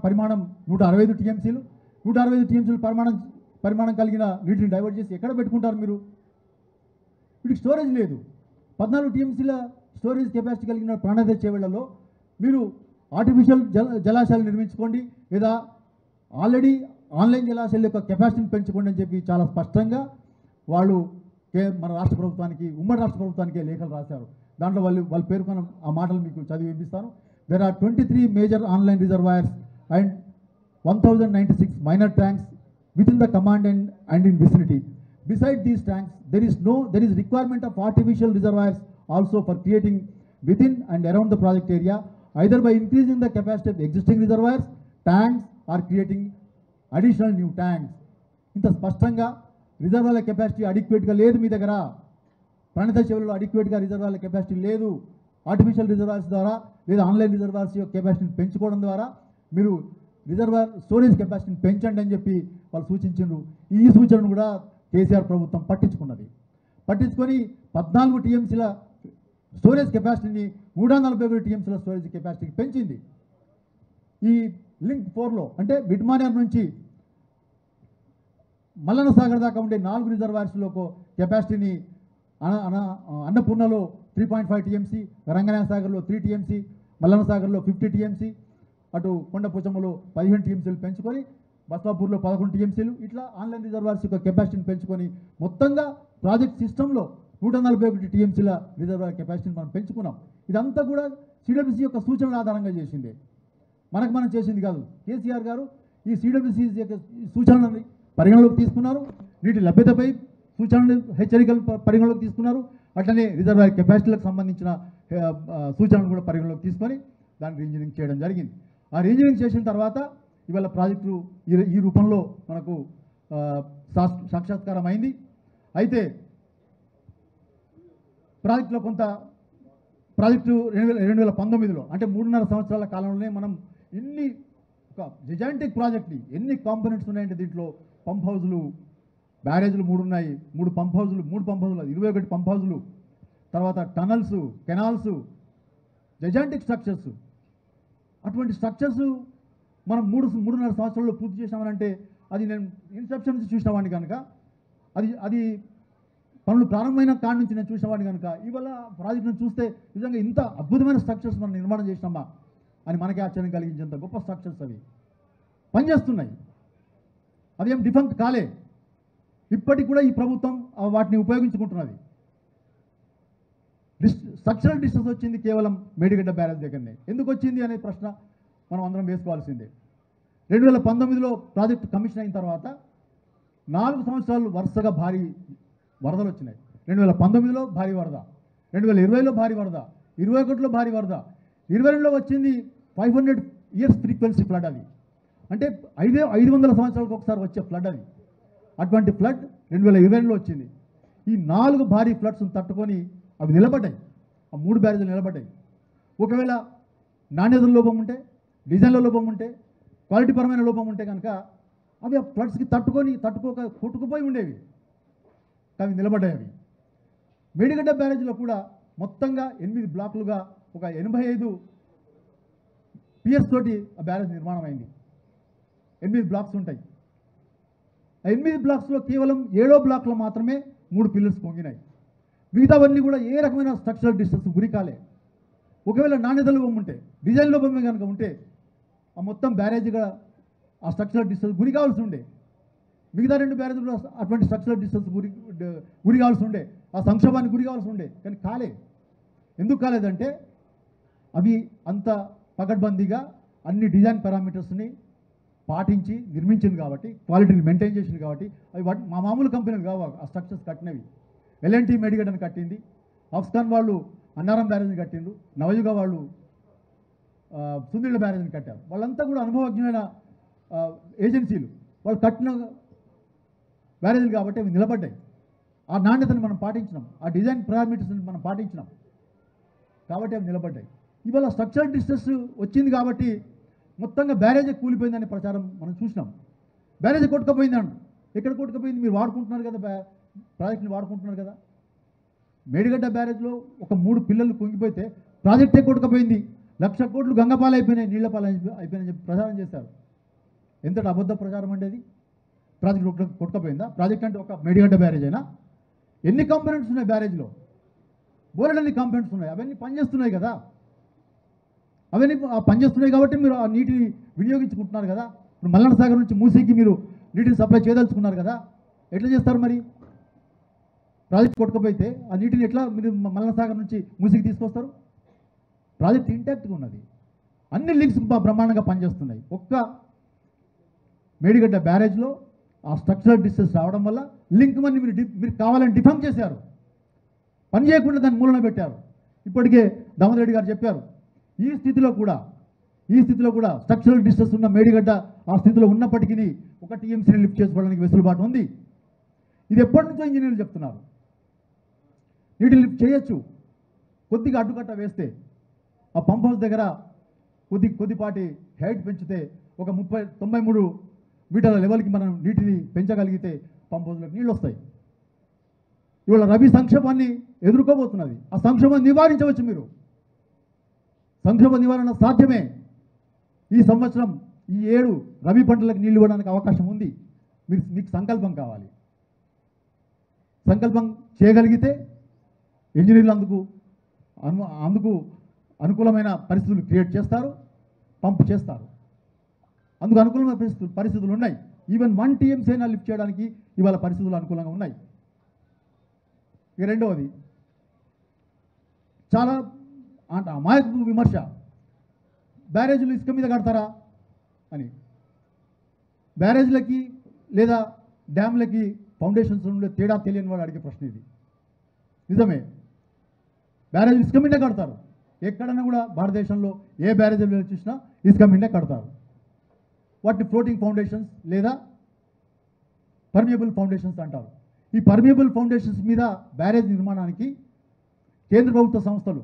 పరిమాణం 165 టీఎంసీలు. 165 టీఎంసీలు పరిమాణం కలిగిన నీటిని డైవర్ట్ చేసి ఎక్కడ పెట్టుకుంటారు మీరు? వీటికి స్టోరేజ్ లేదు. 14 టీఎంసీల స్టోరేజ్ కెపాసిటీ కలిగిన ప్రాణాయ చేవేళ్లలో మీరు ఆర్టిఫిషియల్ జలాశయాలు నిర్మించుకోండి, లేదా ఆల్రెడీ ఆన్లైన్ జలాశయాల యొక్క కెపాసిటీని పెంచుకోండి అని చెప్పి చాలా స్పష్టంగా వాళ్ళు మన రాష్ట్ర ప్రభుత్వానికి, ఉమ్మడి రాష్ట్ర ప్రభుత్వానికి లేఖలు రాశారు. దాంట్లో వాళ్ళు పేర్కొన్న ఆ మాటలు మీకు చదివి వినిపిస్తాను. There are 23 major online reservoirs and 1096 minor tanks within the command and in vicinity. Beside these tanks, there is requirement of artificial reservoirs also for creating within and around the project area, either by increasing the capacity of existing reservoirs, tanks, or creating additional new tanks. ఇంత స్పష్టంగా రిజర్వాయర్ల కెపాసిటీ అడిక్వేట్గా లేదు మీ దగ్గర. ప్రణిత చెవులలో అడిక్వేట్గా రిజర్వాయర్ల కెపాసిటీ లేదు. ఆర్టిఫిషియల్ రిజర్వాయర్స్ ద్వారా లేదా ఆన్లైన్ రిజర్వాయర్స్ యొక్క కెపాసిటీని పెంచుకోవడం ద్వారా మీరు రిజర్వాయర్ స్టోరేజ్ కెపాసిటీని పెంచండి అని చెప్పి వాళ్ళు సూచించారు. ఈ సూచనను కూడా కేసీఆర్ ప్రభుత్వం పట్టించుకొని 14 టీఎంసీల స్టోరేజ్ కెపాసిటీని 341 టీఎంసీల స్టోరేజ్ కెపాసిటీకి పెంచింది. ఈ లింక్ 4లో అంటే మిడ్మానేర్ నుంచి మల్లన్న సాగర్ దాకా ఉండే 4 రిజర్వాయర్స్లో కెపాసిటీని అన్నపూర్ణలో 3.5 టీఎంసీ, రంగనాథ సాగర్లో 3 టీఎంసీ, మల్లన్న సాగర్లో 50 టీఎంసీ, అటు కొండపోచమ్మలో 15 టీఎంసీలు పెంచుకొని బస్వాపూర్లో 11 టీఎంసీలు, ఇట్లా ఆన్లైన్ రిజర్వాయర్స్ యొక్క కెపాసిటీని పెంచుకొని మొత్తంగా ప్రాజెక్ట్ సిస్టంలో 141 టీఎంసీల రిజర్వాయర్ కెపాసిటీని మనం పెంచుకున్నాం. ఇదంతా కూడా సిడబ్ల్యూసీ యొక్క సూచనల ఆధారంగా చేసిందే, మనం చేసింది కాదు. కేసీఆర్ గారు ఈ సిడబ్ల్యూసీ యొక్క సూచనలని పరిగణలోకి తీసుకున్నారు, నీటి లభ్యతపై సూచనలు హెచ్చరికలు పరిగణలోకి తీసుకున్నారు, అట్లనే రిజర్వాయర్ కెపాసిటీలకు సంబంధించిన సూచనలు కూడా పరిగణలోకి తీసుకొని దాన్ని రీఇంజనీరింగ్ చేయడం జరిగింది. ఆ రీఇంజనీరింగ్ చేసిన తర్వాత ఇవాళ ప్రాజెక్టు ఈ రూపంలో మనకు సాక్షాత్కారం అయింది. అయితే ప్రాజెక్టులో కొంత ప్రాజెక్టు 2019లో అంటే 3.5 సంవత్సరాల కాలంలోనే మనం ఒక జిజాంటిక్ ప్రాజెక్ట్ని ఎన్ని కాంపోనెంట్స్ ఉన్నాయంటే దీంట్లో పంప్ హౌజులు, బ్యారేజ్లు 3 ఉన్నాయి, 3 పంప్ హౌజులు 21 పంప్ హౌజులు, తర్వాత టనల్స్, కెనాల్స్, జిజాంటిక్ స్ట్రక్చర్స్. అటువంటి స్ట్రక్చర్స్ మనం 3.5 సంవత్సరాల్లో పూర్తి చేసామనంటే అది నేను ఇన్సెప్షన్ నుంచి చూసిన వాడిని కనుక, అది పనులు ప్రారంభమైన కాడి నుంచి నేను చూసిన వాడిని కనుక ఇవాళ ప్రాజెక్టును చూస్తే నిజంగా ఇంత అద్భుతమైన స్ట్రక్చర్స్ మనం నిర్మాణం చేసినామా అని మనకే ఆశ్చర్యం కలిగించేంత గొప్ప స్ట్రక్చర్స్ అవి పనిచేస్తున్నాయి. అదేం డిఫంక్ట్ కాలే. ఇప్పటికి కూడా ఈ ప్రభుత్వం వాటిని ఉపయోగించుకుంటున్నది. స్ట్రక్చరల్ డిస్టెన్స్ వచ్చింది కేవలం మేడిగడ్డ బ్యారేజ్ దగ్గరనే. ఎందుకు వచ్చింది అనే ప్రశ్న మనం అందరం వేసుకోవాల్సిందే. 2019లో ప్రాజెక్టు కమిషన్ అయిన తర్వాత 4 సంవత్సరాలు వరుసగా భారీ వరదలు వచ్చినాయి. 2019లో భారీ వరద, 2020లో భారీ వరద, 2021లో భారీ వరద, 2022లో వచ్చింది 500 ఇయర్స్ ఫ్రీక్వెన్సీ ఫ్లడ్. అది అంటే 500 సంవత్సరాలకు ఒకసారి వచ్చే ఫ్లడ్ అది. అటువంటి ఫ్లడ్ 2022లో వచ్చింది. ఈ 4 భారీ ఫ్లడ్స్ని తట్టుకొని అవి నిలబడ్డాయి. ఆ 3 బ్యారేజ్లు నిలబడ్డాయి. ఒకవేళ నాణ్యతల లోపం ఉంటే, డిజైన్ల లోపం ఉంటే, క్వాలిటీ పరమైన లోపం ఉంటే కనుక అవి ఆ ఫ్లడ్స్కి కొట్టుకుపోయి ఉండేవి. కానీ నిలబడ్డాయి అవి. మేడిగడ్డ బ్యారేజ్లో కూడా మొత్తంగా 8 బ్లాకులుగా ఒక 85 పియర్స్ తోటి ఆ బ్యారేజ్ నిర్మాణం అయింది. 8 బ్లాక్స్ ఉంటాయి. ఆ 8 బ్లాక్స్లో కేవలం 7వ బ్లాక్లో మాత్రమే 3 పిల్లర్స్ పొంగినాయి. మిగతావన్నీ కూడా ఏ రకమైన స్ట్రక్చరల్ డిస్టెన్స్ గురి కాలే. ఒకవేళ నాణ్యత లోపం ఉంటే, డిజైన్ లోపమే కనుక ఉంటే ఆ మొత్తం బ్యారేజ్గా ఆ స్ట్రక్చరల్ డిస్టెన్స్ గురి కావాల్సి ఉండే. మిగతా 2 బ్యారేజ్లు అటువంటి స్ట్రక్చరల్ డిస్టెన్స్ గురి కావాల్సి ఉండే, ఆ సంక్షోభానికి గురి కావాల్సి ఉండే. కానీ కాలే. ఎందుకు కాలేదంటే అవి అంత పకడ్బందీగా అన్ని డిజైన్ పారామీటర్స్ని పాటించి నిర్మించింది కాబట్టి, క్వాలిటీని మెయింటైన్ చేసింది కాబట్టి అవి మా మామూలు కంపెనీలు కావు ఆ స్ట్రక్చర్స్ కట్టినవి. ఎల్ఎన్టీ మేడిగడ్డని కట్టింది, ఆఫ్స్కాన్ వాళ్ళు అన్నారం బ్యారేజ్ని కట్టిండ్రు, నవయుగ వాళ్ళు సుందిళ్ళ బ్యారేజ్ని కట్టారు. వాళ్ళంతా కూడా అనుభవజ్ఞమైన ఏజెన్సీలు. వాళ్ళు కట్టిన బ్యారేజ్లు కాబట్టి అవి నిలబడ్డాయి. ఆ నాణ్యతను మనం పాటించినాం, ఆ డిజైన్ పారామీటర్స్ని మనం పాటించినాం కాబట్టి అవి నిలబడ్డాయి. ఇవాళ స్ట్రక్చరల్ డిస్టెన్స్ వచ్చింది కాబట్టి మొత్తంగా బ్యారేజే కూలిపోయిందనే ప్రచారం మనం చూసినాం. బ్యారేజే కొట్టుకుపోయిందంట. ఎక్కడ కొట్టుకుపోయింది? మీరు వాడుకుంటున్నారు కదా, ప్రాజెక్ట్ని వాడుకుంటున్నారు కదా. మేడిగడ్డ బ్యారేజ్లో ఒక 3 పిల్లలు కుంగిపోతే ప్రాజెక్టే కొట్టుకుపోయింది. 1,00,000 కోట్లు గంగపాలు అయిపోయినాయి, నీళ్ల పాలు అయిపోయినాయని చెప్పి ప్రచారం చేశారు. ఎంతటి అబద్ధ ప్రచారం అంటే అది. ప్రాజెక్ట్ కొట్టుకుపోయిందా? ప్రాజెక్ట్ అంటే ఒక మేడిగడ్డ బ్యారేజ్ అయినా ఎన్ని కాంపోనెంట్స్ ఉన్నాయి బ్యారేజ్లో? బోలెడన్ని కాంపోనెంట్స్ ఉన్నాయి. అవన్నీ పనిచేస్తున్నాయి కదా. అవన్నీ పనిచేస్తున్నాయి కాబట్టి మీరు ఆ నీటిని వినియోగించుకుంటున్నారు కదా. ఇప్పుడు మల్లన్న సాగర్ నుంచి మూసీకి మీరు నీటిని సప్లై చేయదలుచుకున్నారు కదా. ఎట్లా చేస్తారు మరి? ప్రాజెక్ట్ కొట్టుకుపోతే ఆ నీటిని ఎట్లా మీరు మల్లన్న సాగర్ నుంచి మూసీకి తీసుకొస్తారు? ప్రాజెక్ట్ ఇంటాక్ట్గా ఉన్నది. అన్ని లింక్స్ బ్రహ్మాండంగా పనిచేస్తున్నాయి. ఒక్క మేడిగడ్డ బ్యారేజ్లో ఆ స్ట్రక్చరల్ డిస్టెన్స్ రావడం వల్ల లింక్ మని మీరు కావాలని డిఫంక్ చేశారు. పని చేయకుండా దాన్ని మూలన పెట్టారు. ఇప్పటికే దామోదర్ రెడ్డి గారు చెప్పారు, ఈ స్థితిలో కూడా స్ట్రక్చరల్ డిస్టెన్స్ ఉన్న మేడిగడ్డ ఆ స్థితిలో ఉన్నప్పటికీ ఒక టీఎంసీని లిఫ్ట్ చేసుకోవడానికి వెసులుబాటు ఉంది. ఇది ఎప్పటి నుంచో ఇంజనీర్లు చెప్తున్నారు. నీటిని లిఫ్ట్ చేయొచ్చు. కొద్దిగా అడ్డుకట్ట వేస్తే ఆ పంప్ హౌస్ దగ్గర కొద్దిపాటి హైట్ పెంచితే ఒక 93 మీటర్ల లెవెల్కి మనం నీటిని పెంచగలిగితే పంప్ హౌస్లోకి నీళ్ళు వస్తాయి. ఇవాళ రబీ సంక్షోభాన్ని ఎదుర్కోబోతున్నది. ఆ సంక్షోభాన్ని నివారించవచ్చు. మీరు సంక్షోభ నివారణ సాధ్యమే. ఈ సంవత్సరం ఈ 7 రబీ పంటలకు నీళ్ళు ఇవ్వడానికి అవకాశం ఉంది. మీకు సంకల్పం కావాలి. సంకల్పం చేయగలిగితే ఇంజనీర్లు అందుకు అనుకూలమైన పరిస్థితులు క్రియేట్ చేస్తారు, పంప్ చేస్తారు. అందుకు అనుకూలమైన పరిస్థితులు ఉన్నాయి. ఈవెన్ 1 టీఎంసీ అయినా లిఫ్ట్ చేయడానికి ఇవాళ పరిస్థితులు అనుకూలంగా ఉన్నాయి. ఇక రెండవది చాలా అమాయకపు విమర్శ, బ్యారేజీలు ఇసుక మీద కడతారా అని. బ్యారేజ్లకి లేదా డ్యామ్లకి ఫౌండేషన్స్ ఉండే తేడా తెలియని వాడు అడిగే ప్రశ్న ఇది. నిజమే, బ్యారేజ్ ఇసుక మీదే కడతారు. ఎక్కడన్నా కూడా భారతదేశంలో ఏ బ్యారేజీలు చూసినా ఇసుక మీదే కడతారు. వాటిని ఫ్లోటింగ్ ఫౌండేషన్స్ లేదా పర్మియబుల్ ఫౌండేషన్స్ అంటారు. ఈ పర్మియబుల్ ఫౌండేషన్స్ మీద బ్యారేజ్ నిర్మాణానికి కేంద్ర ప్రభుత్వ సంస్థలు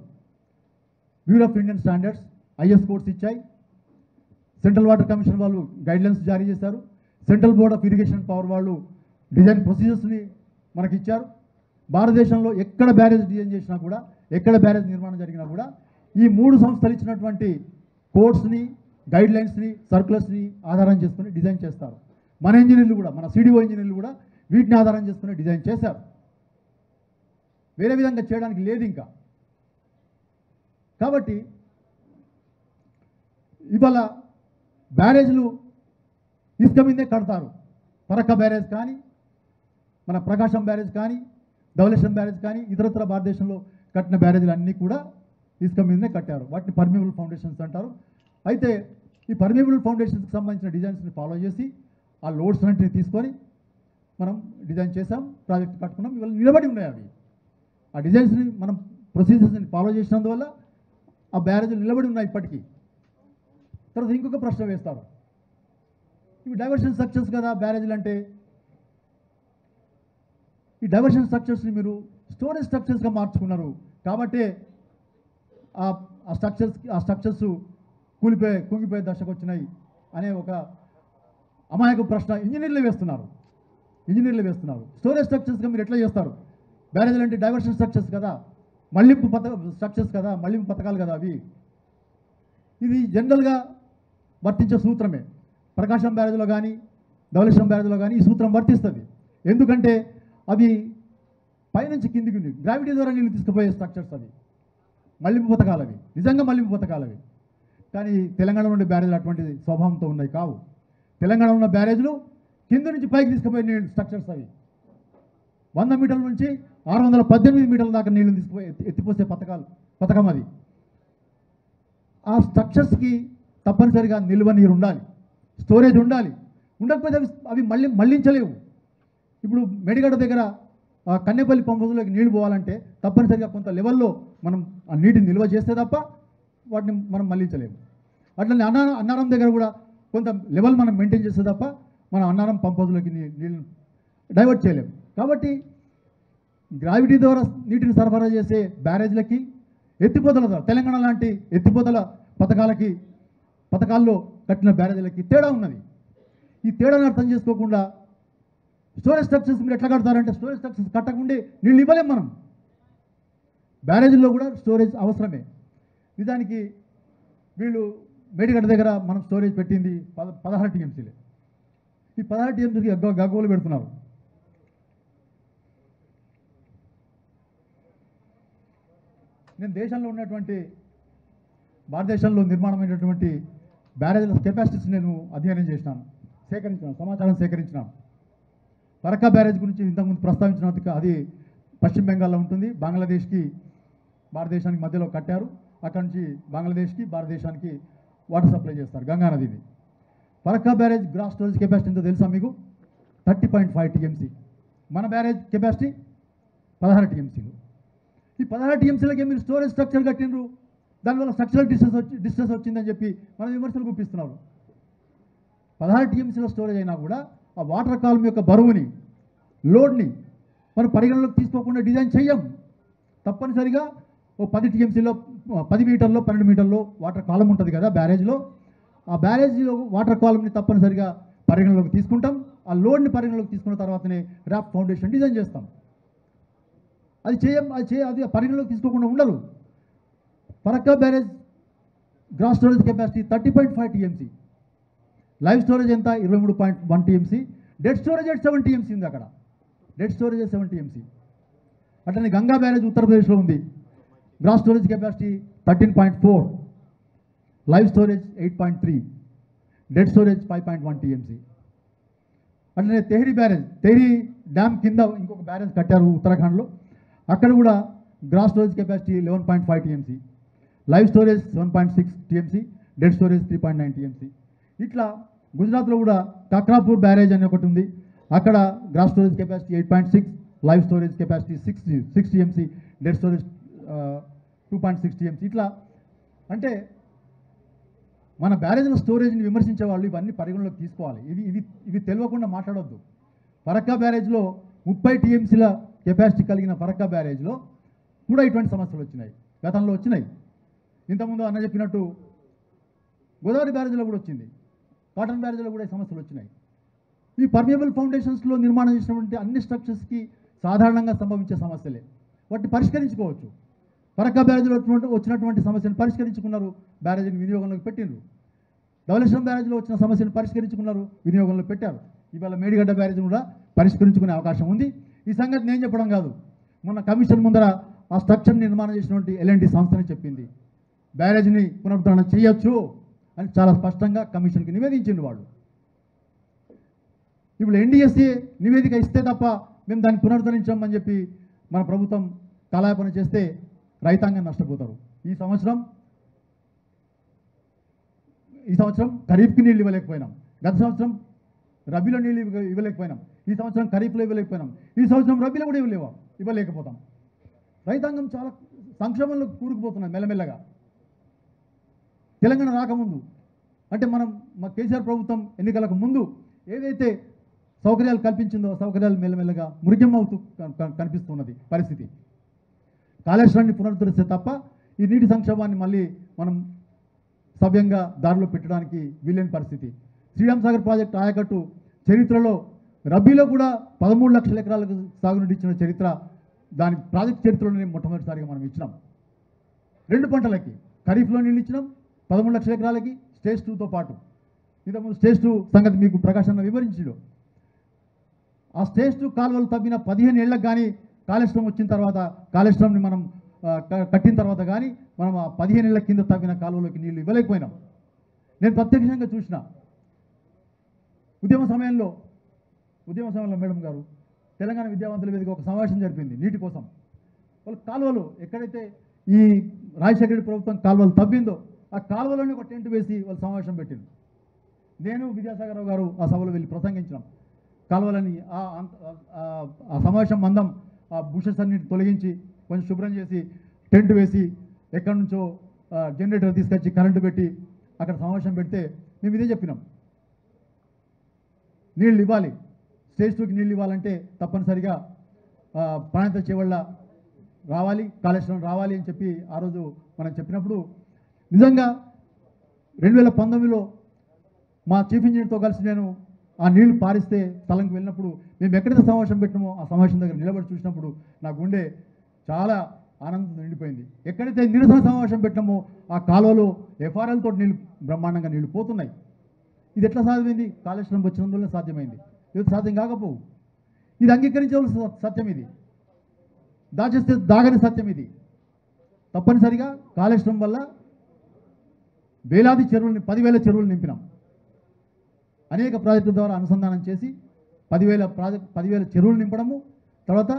bureau of Indian standards is codes ఇచ్చాయి. సెంట్రల్ వాటర్ కమిషన్ వాళ్ళు గైడ్లైన్స్ జారీ చేశారు. Central board of irrigation power వాళ్ళు డిజైన్ ప్రొసీజర్స్ని మనకి ఇచ్చారు. భారతదేశంలో ఎక్కడ బ్యారేజ్ డిజైన్ చేసినా కూడా, ఎక్కడ బ్యారేజ్ నిర్మాణం జరిగినా కూడా ఈ 3 సంస్థలు ఇచ్చినటువంటి కోడ్స్ని, గైడ్లైన్స్ని, సర్కులర్స్ని ఆధారం చేసుకుని డిజైన్ చేస్తారు. మన ఇంజనీర్లు కూడా, మన సిడిఓ ఇంజనీర్లు కూడా వీటిని ఆధారం చేసుకుని డిజైన్ చేశారు. వేరే విధంగా చేయడానికి లేదు ఇంకా. కాబట్టి ఇవాళ బ్యారేజ్లు ఇసుక మీదే కడతారు. పరక్క బ్యారేజ్ కానీ, మన ప్రకాశం బ్యారేజ్ కానీ, ధవళేశ్వరం బ్యారేజ్ కానీ, ఇతరత్ర భారతదేశంలో కట్టిన బ్యారేజ్లు అన్నీ కూడా ఇసుక మీదనే కట్టారు. వాటిని పర్మియబుల్ ఫౌండేషన్స్ అంటారు. అయితే ఈ పర్మియబుల్ ఫౌండేషన్స్కి సంబంధించిన డిజైన్స్ని ఫాలో చేసి ఆ లోడ్స్ అన్నింటినీ తీసుకొని మనం డిజైన్ చేసాం, ప్రాజెక్ట్ కట్టుకున్నాం. ఇవాళ నిలబడి ఉన్నాయి అవి. ఆ డిజైన్స్ని మనం ప్రొసీజర్స్ని ఫాలో చేసినందువల్ల ఆ బ్యారేజ్లు నిలబడి ఉన్నాయి ఇప్పటికీ. తర్వాత ఇంకొక ప్రశ్న వేస్తారు, ఇవి డైవర్షన్ స్ట్రక్చర్స్ కదా బ్యారేజ్లు అంటే. ఈ డైవర్షన్ స్ట్రక్చర్స్ని మీరు స్టోరేజ్ స్ట్రక్చర్స్గా మార్చుకున్నారు కాబట్టే ఆ స్ట్రక్చర్స్ కుంగిపోయే దశకు వచ్చినాయి అనే ఒక అమాయక ప్రశ్న ఇంజనీర్లు వేస్తున్నారు. స్టోరేజ్ స్ట్రక్చర్స్గా మీరు ఎట్లా చేస్తారు? బ్యారేజ్లు అంటే డైవర్షన్ స్ట్రక్చర్స్ కదా, మళ్లింపు స్ట్రక్చర్స్ కదా, మళ్లింపు పథకాలు కదా అవి. ఇది జనరల్గా వర్తించే సూత్రమే. ప్రకాశం బ్యారేజ్లో కానీ, ధవళేశ్వరం బ్యారేజ్లో కానీ ఈ సూత్రం వర్తిస్తుంది. ఎందుకంటే అవి పైనుంచి కిందికి గ్రావిటీ ద్వారా నీళ్ళు తీసుకుపోయే స్ట్రక్చర్స్ అవి, మళ్లింపు పథకాలు అవి, నిజంగా మళ్లింపు పథకాలు అవి. కానీ తెలంగాణలో ఉండే బ్యారేజ్లు అటువంటి స్వభావంతో ఉన్నాయి కావు. తెలంగాణలో ఉన్న బ్యారేజ్లు కింద నుంచి పైకి తీసుకుపోయే నీళ్ళు స్ట్రక్చర్స్ అవి. 100 మీటర్ల నుంచి 618 మీటర్ల దాకా నీళ్ళని తీసుకుపోయి ఎత్తిపోసే పథకం అది. ఆ స్ట్రక్చర్స్కి తప్పనిసరిగా నిల్వ నీరు ఉండాలి, స్టోరేజ్ ఉండాలి. ఉండకపోతే అవి మళ్ళించలేవు. ఇప్పుడు మెడిగడ్డ దగ్గర కన్నెపల్లి పంప్ హౌస్లోకి నీళ్లు పోవాలంటే తప్పనిసరిగా కొంత లెవెల్లో మనం ఆ నీటిని నిల్వ చేస్తే తప్ప వాటిని మనం మళ్ళించలేము. అట్లనే అన్నారం దగ్గర కూడా కొంత లెవెల్ మనం మెయింటైన్ చేస్తే తప్ప మనం అన్నారం పంప్ హౌస్లోకి నీళ్ళని డైవర్ట్ చేయలేము. కాబట్టి గ్రావిటీ ద్వారా నీటిని సరఫరా చేసే బ్యారేజ్లకి, ఎత్తిపోతల ద్వారా తెలంగాణ లాంటి ఎత్తిపోతల పథకాల్లో కట్టిన బ్యారేజ్లకి తేడా ఉన్నది. ఈ తేడాను అర్థం చేసుకోకుండా స్టోరేజ్ స్ట్రక్చర్స్ మీరు ఎట్లా కడతారంటే, స్టోరేజ్ స్ట్రక్చర్స్ కట్టకుండే నీళ్ళు ఇవ్వలేం మనం. బ్యారేజ్ల్లో కూడా స్టోరేజ్ అవసరమే. నిజానికి వీళ్ళు మేడిగడ్డ దగ్గర మనం స్టోరేజ్ పెట్టింది 16 టీఎంసీలే. ఈ 16 టీఎంసీకి గగ్గోలు పెడుతున్నారు. నేను దేశంలో ఉన్నటువంటి, భారతదేశంలో నిర్మాణమైనటువంటి బ్యారేజ్ల కెపాసిటీస్ నేను అధ్యయనం చేసినాను, సమాచారం సేకరించినాను. ఫరక్కా బ్యారేజ్ గురించి ఇంతకుముందు ప్రస్తావించినందుకు అది పశ్చిమ బెంగాల్లో ఉంటుంది. బంగ్లాదేశ్కి భారతదేశానికి మధ్యలో కట్టారు. అక్కడి నుంచి బంగ్లాదేశ్కి భారతదేశానికి వాటర్ సప్లై చేస్తారు గంగానదిని. Farakka barrage gross storage capacity ఎంతో తెలుసా మీకు? 30.5 టీఎంసీ. మన బ్యారేజ్ కెపాసిటీ 16 టీఎంసీలు. ఈ 16 టీఎంసీలకే మీరు స్టోరేజ్ స్ట్రక్చర్ కట్టినరు, దానివల్ల స్ట్రక్చరల్ డిస్టెన్స్ వచ్చిందని చెప్పి మన విమర్శలు గుప్పిస్తున్నారు. 16 టీఎంసీల స్టోరేజ్ అయినా కూడా ఆ వాటర్ కాలమ్ యొక్క బరువుని, లోడ్ని మనం పరిగణలోకి తీసుకోకుండా డిజైన్ చెయ్యం. తప్పనిసరిగా ఓ 10 టీఎంసీలో 10 మీటర్లో 12 మీటర్లో వాటర్ కాలం ఉంటుంది కదా బ్యారేజ్లో. ఆ బ్యారేజ్లో వాటర్ కాలంని తప్పనిసరిగా పరిగణలోకి తీసుకుంటాం. ఆ లోడ్ని పరిగణలోకి తీసుకున్న తర్వాతనే ర్యాప్ ఫౌండేషన్ డిజైన్ చేస్తాం. అది పరిగణలోకి తీసుకోకుండా ఉండరు. Farakka barrage gross storage capacity 30.5 TMC. Live storage ఎంత? 23.1 టీఎంసీ. డెడ్ స్టోరేజ్ 7 టీఎంసీ ఉంది అక్కడ. Dead storage 7 TMC. అట్లనే గంగా బ్యారేజ్ ఉత్తరప్రదేశ్లో ఉంది. Gross storage capacity 13.4, live storage 8.3, dead storage 5.1 TMC. అట్లనే తెహ్రీ బ్యారేజ్, తెహ్రీ డ్యామ్ కింద ఇంకొక బ్యారేజ్ కట్టారు ఉత్తరాఖండ్లో. అక్కడ కూడా gross storage capacity 11.5 TMC, live storage 7.6 TMC, dead storage 3.9 TMC. ఇట్లా గుజరాత్లో కూడా కాక్రాపూర్ బ్యారేజ్ అని ఒకటి ఉంది. అక్కడ gross storage capacity 8.6, live storage capacity 6 TMC, dead storage 2.6 TMC. ఇట్లా అంటే మన బ్యారేజ్ల స్టోరేజ్ని విమర్శించే వాళ్ళు ఇవన్నీ పరిగణలోకి తీసుకోవాలి. ఇవి తెలియకుండా మాట్లాడొద్దు. ఫరక్కా బ్యారేజ్లో 30 టీఎంసీల కెపాసిటీ కలిగిన ఫరక్కా బ్యారేజ్లో కూడా ఇటువంటి సమస్యలు వచ్చినాయి, గతంలో వచ్చినాయి. ఇంతకుముందు అన్న చెప్పినట్టు గోదావరి బ్యారేజ్లో కూడా వచ్చింది, కాటన్ బ్యారేజ్లో కూడా ఈ సమస్యలు వచ్చినాయి. ఈ పర్మియబుల్ ఫౌండేషన్స్లో నిర్మాణం చేసినటువంటి అన్ని స్ట్రక్చర్స్కి సాధారణంగా సంభవించే సమస్యలే, వాటిని పరిష్కరించుకోవచ్చు. ఫరక్కా బ్యారేజ్లో వచ్చినటువంటి సమస్యను పరిష్కరించుకున్నారు, బ్యారేజీని వినియోగంలోకి పెట్టిండ్రు. ధవళేశ్వరం బ్యారేజ్లో వచ్చిన సమస్యను పరిష్కరించుకున్నారు, వినియోగంలో పెట్టారు. ఇవాళ మేడిగడ్డ బ్యారేజ్ కూడా పరిష్కరించుకునే అవకాశం ఉంది. ఈ సంగతి నేను చెప్పడం కాదు, మొన్న కమిషన్ ముందర ఆ స్ట్రక్చర్ నిర్మాణం చేసినటువంటి L&T సంస్థని చెప్పింది, బ్యారేజ్ని పునరుద్ధరణ చేయొచ్చు అని చాలా స్పష్టంగా కమిషన్కి నివేదించింది వాళ్ళు. ఇప్పుడు NDSA నివేదిక ఇస్తే తప్ప మేము దాన్ని పునరుద్ధరించామని చెప్పి మన ప్రభుత్వం కాలయాపన చేస్తే రైతాంగం నష్టపోతారు. ఈ సంవత్సరం ఖరీఫ్కి నీళ్ళు ఇవ్వలేకపోయినాం, గత సంవత్సరం రబీలో నీళ్ళు ఇవ్వలేకపోయినాం, ఈ సంవత్సరం ఖరీఫ్లో ఇవ్వలేకపోయినాం, ఈ సంవత్సరం రబీలో కూడా ఇవ్వలేకపోతాం. రైతాంగం చాలా సంక్షోభంలో కూరుకుపోతున్నది మెల్లమెల్లగా. తెలంగాణ రాకముందు అంటే మా కేసీఆర్ ప్రభుత్వం ఎన్నికలకు ముందు ఏదైతే సౌకర్యాలు కల్పించిందో సౌకర్యాలు మెల్లమెల్లగా మురిగెమ్మవుతూ కనిపిస్తున్నది పరిస్థితి. కాళేశ్వరాన్ని పునరుద్ధరిస్తే తప్ప ఈ నీటి సంక్షోభాన్ని మళ్ళీ మనం సవ్యంగా దారిలో పెట్టడానికి వీలేని పరిస్థితి. శ్రీరామ్ సాగర్ ప్రాజెక్టు ఆయకట్టు చరిత్రలో రబీలో కూడా 13 లక్షల ఎకరాలకు సాగునీటి ఇచ్చిన చరిత్ర దాని ప్రాజెక్ట్ చరిత్రలోనే మొట్టమొదటిసారిగా మనం ఇచ్చినాం. 2 పంటలకి ఖరీఫ్లో నీళ్ళు ఇచ్చినాం, 13 లక్షల ఎకరాలకి స్టేజ్ 2తో పాటు. ఇంతకుముందు స్టేజ్ 2 సంగతి మీకు ప్రకాశంగా వివరించాడు. ఆ స్టేజ్ 2 కాలువలు తవ్విన 15 ఏళ్ళకి కానీ కాళేశ్వరం వచ్చిన తర్వాత కాళేశ్వరంని మనం కట్టిన తర్వాత కానీ మనం ఆ 15 ఏళ్ళ కింద తవ్విన కాలువలోకి నీళ్లు ఇవ్వలేకపోయినాం. నేను ప్రత్యక్షంగా చూసిన ఉద్యమ సమయంలో మేడం గారు తెలంగాణ విద్యావంతుల వేదిక ఒక సమావేశం జరిపింది నీటి కోసం. వాళ్ళు కాలువలు ఎక్కడైతే ఈ రాజశేఖర రెడ్డి ప్రభుత్వం కాలువలు తవ్విందో ఆ కాలువలోనే ఒక టెంట్ వేసి వాళ్ళు సమావేశం పెట్టింది. నేను విద్యాసాగరరావు గారు ఆ సభలో వెళ్ళి ప్రసంగించినాం. కాలువలని ఆ సమావేశం మందం ఆ బుషెస్ అన్నిటి తొలగించి కొంచెం శుభ్రం చేసి టెంట్ వేసి ఎక్కడి నుంచో జనరేటర్ తీసుకొచ్చి కరెంటు పెట్టి అక్కడ సమావేశం పెడితే మేము ఇదే చెప్పినాం, నీళ్ళు ఇవ్వాలి, స్టేజ్ 2కి నీళ్ళు ఇవ్వాలంటే తప్పనిసరిగా ప్రాంత చేవళ్ళ రావాలి, కాళేశ్వరం రావాలి అని చెప్పి ఆ రోజు మనం చెప్పినప్పుడు నిజంగా 2019లో మా చీఫ్ ఇంజనీర్తో కలిసి నేను ఆ నీళ్లు పారిస్తే స్థలంకి వెళ్ళినప్పుడు మేము ఎక్కడైతే సమావేశం పెట్టినామో ఆ సమావేశం దగ్గర నిలబడి చూసినప్పుడు నా గుండె చాలా ఆనందం నిండిపోయింది. ఎక్కడైతే నిరసన సమావేశం పెట్టినామో ఆ కాలువలో FRL తోటి నీళ్ళు బ్రహ్మాండంగా నీళ్లు పోతున్నాయి. ఇది ఎట్లా సాధ్యమైంది? కాళేశ్వరం వచ్చినందువల్ల సాధ్యమైంది, ఇది సాధ్యం కాకపోవు. ఇది అంగీకరించవలసిన సత్యం, ఇది దాచేస్తే దాగని సత్యం. ఇది తప్పనిసరిగా కాళేశ్వరం వల్ల వేలాది చెరువుల్ని 10,000 చెరువులు నింపినాం. అనేక ప్రాజెక్టుల ద్వారా అనుసంధానం చేసి 10,000 చెరువులు నింపడము, తర్వాత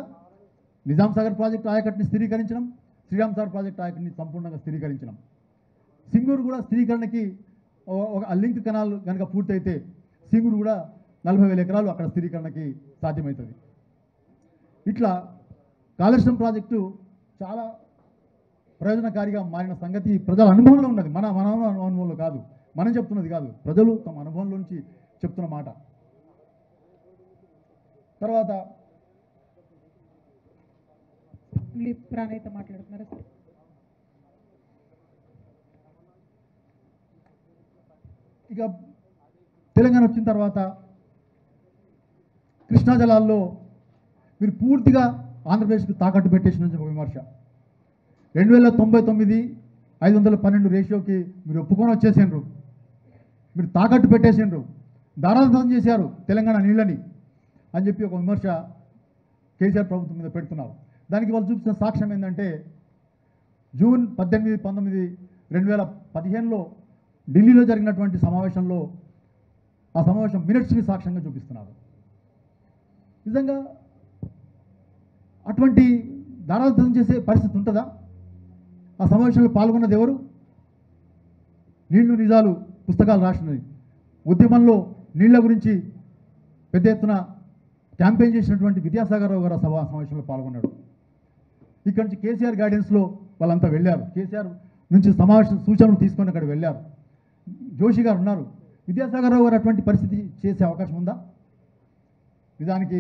నిజాం సాగర్ ప్రాజెక్టు ఆయకట్టుని స్థిరీకరించడం, శ్రీరామ్ సాగర్ ప్రాజెక్టు ఆయకట్టుని సంపూర్ణంగా స్థిరీకరించడం. సింగూరు కూడా స్థిరీకరణకి ఒక లింక్ కెనాల్ కనుక పూర్తయితే సింగూరు కూడా 40,000 ఎకరాలు అక్కడ స్థిరీకరణకి సాధ్యమవుతుంది. ఇట్లా కాళేశ్వరం ప్రాజెక్టు చాలా ప్రయోజనకారిగా మారిన సంగతి ప్రజల అనుభవంలో ఉన్నది, మన అనుభవంలో కాదు, మనం చెప్తున్నది కాదు, ప్రజలు తమ అనుభవంలో నుంచి చెప్తున్న మాట. తర్వాత ప్రాణయిత మాట్లాడుతున్నారు సార్. ఇక తెలంగాణ వచ్చిన తర్వాత కృష్ణా జలాల్లో మీరు పూర్తిగా ఆంధ్రప్రదేశ్కి తాకట్టు పెట్టేసిన ఒక విమర్శ. 2099 512 రేషియోకి మీరు ఒప్పుకొని వచ్చేసిండ్రు, మీరు తాకట్టు పెట్టేసిండ్రు, దారాదత్తం చేశారు తెలంగాణ నీళ్ళని అని చెప్పి ఒక విమర్శ కేసీఆర్ ప్రభుత్వం మీద పెడుతున్నారు. దానికి వాళ్ళు చూపించిన సాక్ష్యం ఏంటంటే జూన్ 18, 19, 2015లో ఢిల్లీలో జరిగినటువంటి సమావేశంలో ఆ సమావేశం మినిట్స్ని సాక్ష్యంగా చూపిస్తున్నారు. నిజంగా అటువంటి దారాదత్తం చేసే పరిస్థితి ఉంటుందా? ఆ సమావేశంలో పాల్గొన్నది ఎవరు? నీళ్లు నిజాలు పుస్తకాలు రాసినది, ఉద్యమంలో నీళ్ల గురించి పెద్ద ఎత్తున క్యాంపెయిన్ చేసినటువంటి విద్యాసాగరరావు గారు సమావేశంలో పాల్గొన్నాడు. ఇక్కడ నుంచి కేసీఆర్ గైడెన్స్లో వాళ్ళంతా వెళ్ళారు, కేసీఆర్ నుంచి సమావేశం సూచనలు తీసుకొని అక్కడ వెళ్ళారు. జోషి గారు ఉన్నారు, విద్యాసాగర్ రావు గారు అటువంటి పరిస్థితి చేసే అవకాశం ఉందా? నిజానికి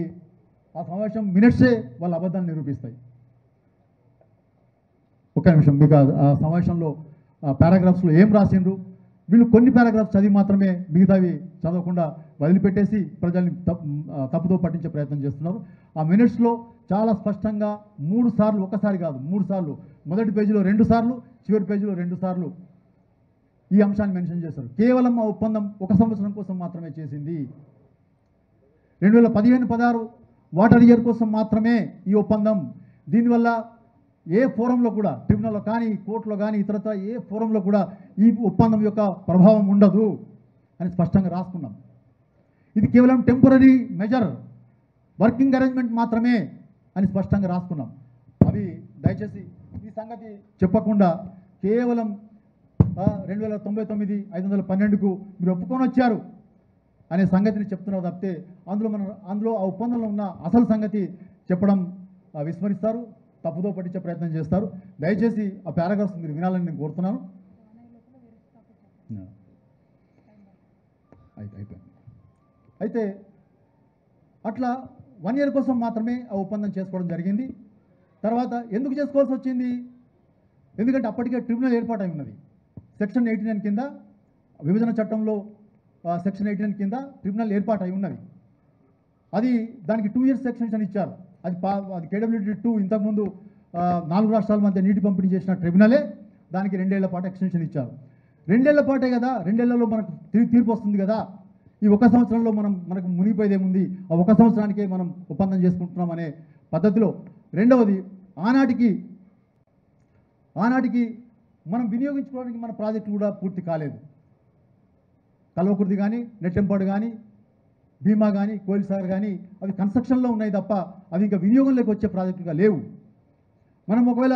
ఆ సమావేశం మినిట్సే వాళ్ళ అబద్ధాన్ని నిరూపిస్తాయి. ఒక్క నిమిషం, మీకు ఆ సమావేశంలో పారాగ్రాఫ్స్లో ఏం రాసిండ్రు, వీళ్ళు కొన్ని పారాగ్రాఫ్స్ చదివి మాత్రమే మిగతావి చదవకుండా వదిలిపెట్టేసి ప్రజల్ని తప్పుతో పట్టించే ప్రయత్నం చేస్తున్నారు. ఆ మినిట్స్లో చాలా స్పష్టంగా 3 సార్లు, ఒకసారి కాదు 3 సార్లు, మొదటి పేజీలో 2 సార్లు, చివరి పేజీలో 2 సార్లు ఈ అంశాన్ని మెన్షన్ చేశారు. కేవలం ఆ ఒప్పందం 1 సంవత్సరం కోసం మాత్రమే చేసింది. 2015-16 వాటర్ ఇయర్ కోసం మాత్రమే ఈ ఒప్పందం. దీనివల్ల ఏ ఫోరంలో కూడా, ట్రిబ్యునల్లో కానీ కోర్టులో కానీ ఇతరత్ర ఏ ఫోరంలో కూడా ఈ ఒప్పందం యొక్క ప్రభావం ఉండదు అని స్పష్టంగా రాసుకున్నాం. ఇది కేవలం టెంపరీ మెజర్, వర్కింగ్ అరేంజ్మెంట్ మాత్రమే అని స్పష్టంగా రాసుకున్నాం. అది దయచేసి ఈ సంగతి చెప్పకుండా కేవలం 2099 512కు మీరు ఒప్పుకొని వచ్చారు అనే సంగతిని చెప్తున్నారు తప్పితే అందులో ఆ ఒప్పందంలో ఉన్న అసలు సంగతి చెప్పడం విస్మరిస్తారు, తప్పుదో పట్టించే ప్రయత్నం చేస్తారు. దయచేసి ఆ పారాగ్రాఫ్స్ మీరు వినాలని నేను కోరుతున్నాను. అయితే అట్లా 1 ఇయర్ కోసం మాత్రమే ఆ ఒప్పందం చేసుకోవడం జరిగింది. తర్వాత ఎందుకు చేసుకోవాల్సి వచ్చింది? ఎందుకంటే అప్పటికే ట్రిబ్యునల్ ఏర్పాటై ఉన్నది. సెక్షన్ 89 కింద, విభజన చట్టంలో సెక్షన్ 89 కింద ట్రిబ్యునల్ ఏర్పాటై ఉన్నది. అది దానికి 2 ఇయర్స్ ఎక్స్టెన్షన్ ఇచ్చారు. అది KWD 2 ఇంతకుముందు 4 రాష్ట్రాల మధ్య నీటి పంపిణీ చేసిన ట్రిబ్యునలే దానికి 2 ఏళ్ల పాటు ఎక్స్టెన్షన్ ఇచ్చారు. 2 ఏళ్ల పాటే కదా, 2 ఏళ్లలో మనకు తీర్పు వస్తుంది కదా. ఈ 1 సంవత్సరంలో మనకు మునిగిపోయేదేముంది, ఆ 1 సంవత్సరానికే మనం ఒప్పందం చేసుకుంటున్నాం అనే పద్ధతిలో. రెండవది, ఆనాటికి మనం వినియోగించుకోవడానికి మన ప్రాజెక్టులు కూడా పూర్తి కాలేదు. కల్వకుర్తి కానీ, నెట్టెంపాడు కానీ, భీమా కానీ, కోయిల్ సాగర్ కానీ అవి కన్స్ట్రక్షన్లో ఉన్నాయి తప్ప అవి ఇంకా వినియోగంలోకి వచ్చే ప్రాజెక్టుగా లేవు. మనం ఒకవేళ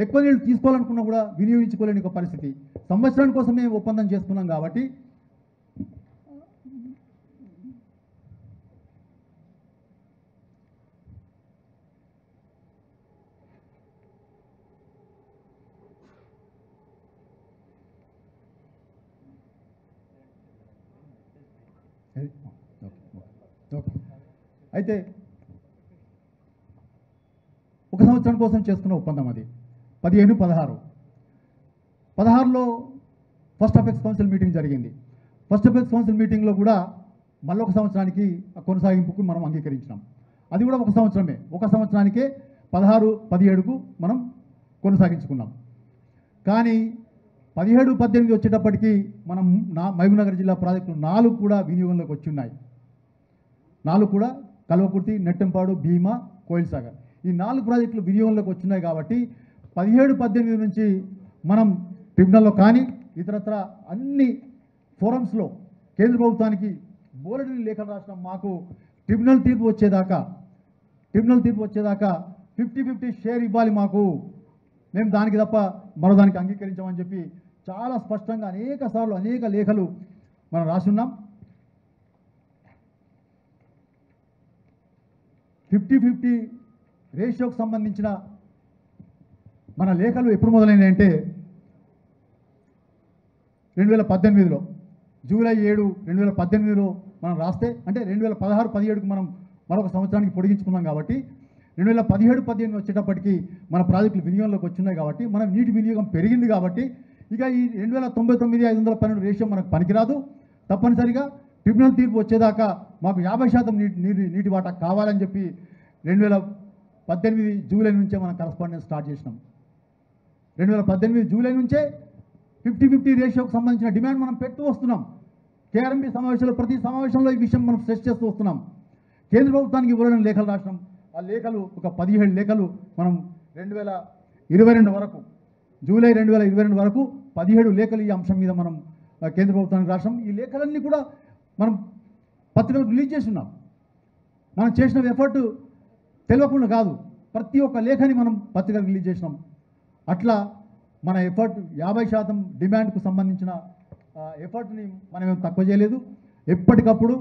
ఎక్కువ నీళ్ళు తీసుకోవాలనుకున్నా కూడా వినియోగించుకోలేని ఒక పరిస్థితి. సంవత్సరం కోసమే ఒప్పందం చేసుకున్నాం కాబట్టి అయితే 1 సంవత్సరం కోసం చేసుకున్న ఒప్పందం అది. 15-16లో ఫస్ట్ అపెక్స్ కౌన్సిల్ మీటింగ్ జరిగింది. ఫస్ట్ అపెక్స్ కౌన్సిల్ మీటింగ్లో కూడా మళ్ళీ 1 సంవత్సరానికి కొనసాగింపుకు మనం అంగీకరించినాం. అది కూడా 1 సంవత్సరమే. 1 సంవత్సరానికే 16-17కు మనం కొనసాగించుకున్నాం. కానీ 17-18 వచ్చేటప్పటికి మనం మహబూబ్నగర్ జిల్లా ప్రాజెక్టులు 4 కూడా వినియోగంలోకి వచ్చి ఉన్నాయి. 4 కూడా కల్వకుర్తి, నెట్టెంపాడు, భీమా, కోయిల్ సాగర్ ఈ 4 ప్రాజెక్టులు వినియోగంలోకి వచ్చినాయి. కాబట్టి 17-18 నుంచి మనం ట్రిబ్యునల్లో కానీ ఇతరత్ర అన్ని ఫోరమ్స్లో కేంద్ర ప్రభుత్వానికి బోలెడని లేఖలు రాసినాం. మాకు ట్రిబ్యునల్ తీర్పు వచ్చేదాకా 50-50 షేర్ ఇవ్వాలి మాకు, మేము దానికి తప్ప మరో దానికి అంగీకరించామని చెప్పి చాలా స్పష్టంగా అనేక సార్లు అనేక లేఖలు మనం రాసున్నాం. 50-50 రేషియోకి సంబంధించిన మన లేఖలు ఎప్పుడు మొదలైనాయంటే 2018లో జూలై 7, 2018లో మనం రాస్తే, అంటే 2016-17కు మనం మరొక సంవత్సరానికి పొడిగించుకున్నాం. కాబట్టి 2017-18 వచ్చేటప్పటికి మన ప్రాజెక్టులు వినియోగంలోకి వచ్చినాయి. కాబట్టి మనం నీటి వినియోగం పెరిగింది. కాబట్టి ఇక ఈ 2099-512 రేషియో మనకు పనికిరాదు. తప్పనిసరిగా ట్రిబ్యునల్ తీర్పు వచ్చేదాకా మాకు 50% నీటి వాటా కావాలని చెప్పి 2018 జూలై నుంచే మనం కరస్పాండెన్స్ స్టార్ట్ చేసినాం. 2018 జూలై నుంచే 50-50 రేషియోకి సంబంధించిన డిమాండ్ మనం పెడుతూ వస్తున్నాం. కేఆర్ఎంబీ సమావేశంలో ప్రతి సమావేశంలో ఈ విషయం మనం స్ట్రెస్ చేస్తూ వస్తున్నాం. కేంద్ర ప్రభుత్వానికి ఇవ్వడం లేఖలు రాసినాం. ఆ లేఖలు ఒక 17 లేఖలు మనం 2022 వరకు, జూలై 2022 వరకు 17 లేఖలు ఈ అంశం మీద మనం కేంద్ర ప్రభుత్వానికి రాసినాం. ఈ లేఖలన్నీ కూడా మనం పత్రికలకు రిలీజ్ చేస్తున్నాం. మనం చేసిన ఎఫర్ట్ తెలియకుండా కాదు, ప్రతి ఒక్క లేఖని మనం పత్రికలకు రిలీజ్ చేసినాం. అట్లా మన ఎఫర్ట్ 50% డిమాండ్కు సంబంధించిన ఎఫర్ట్ని మనం తక్కువ చేయలేదు. ఎప్పటికప్పుడు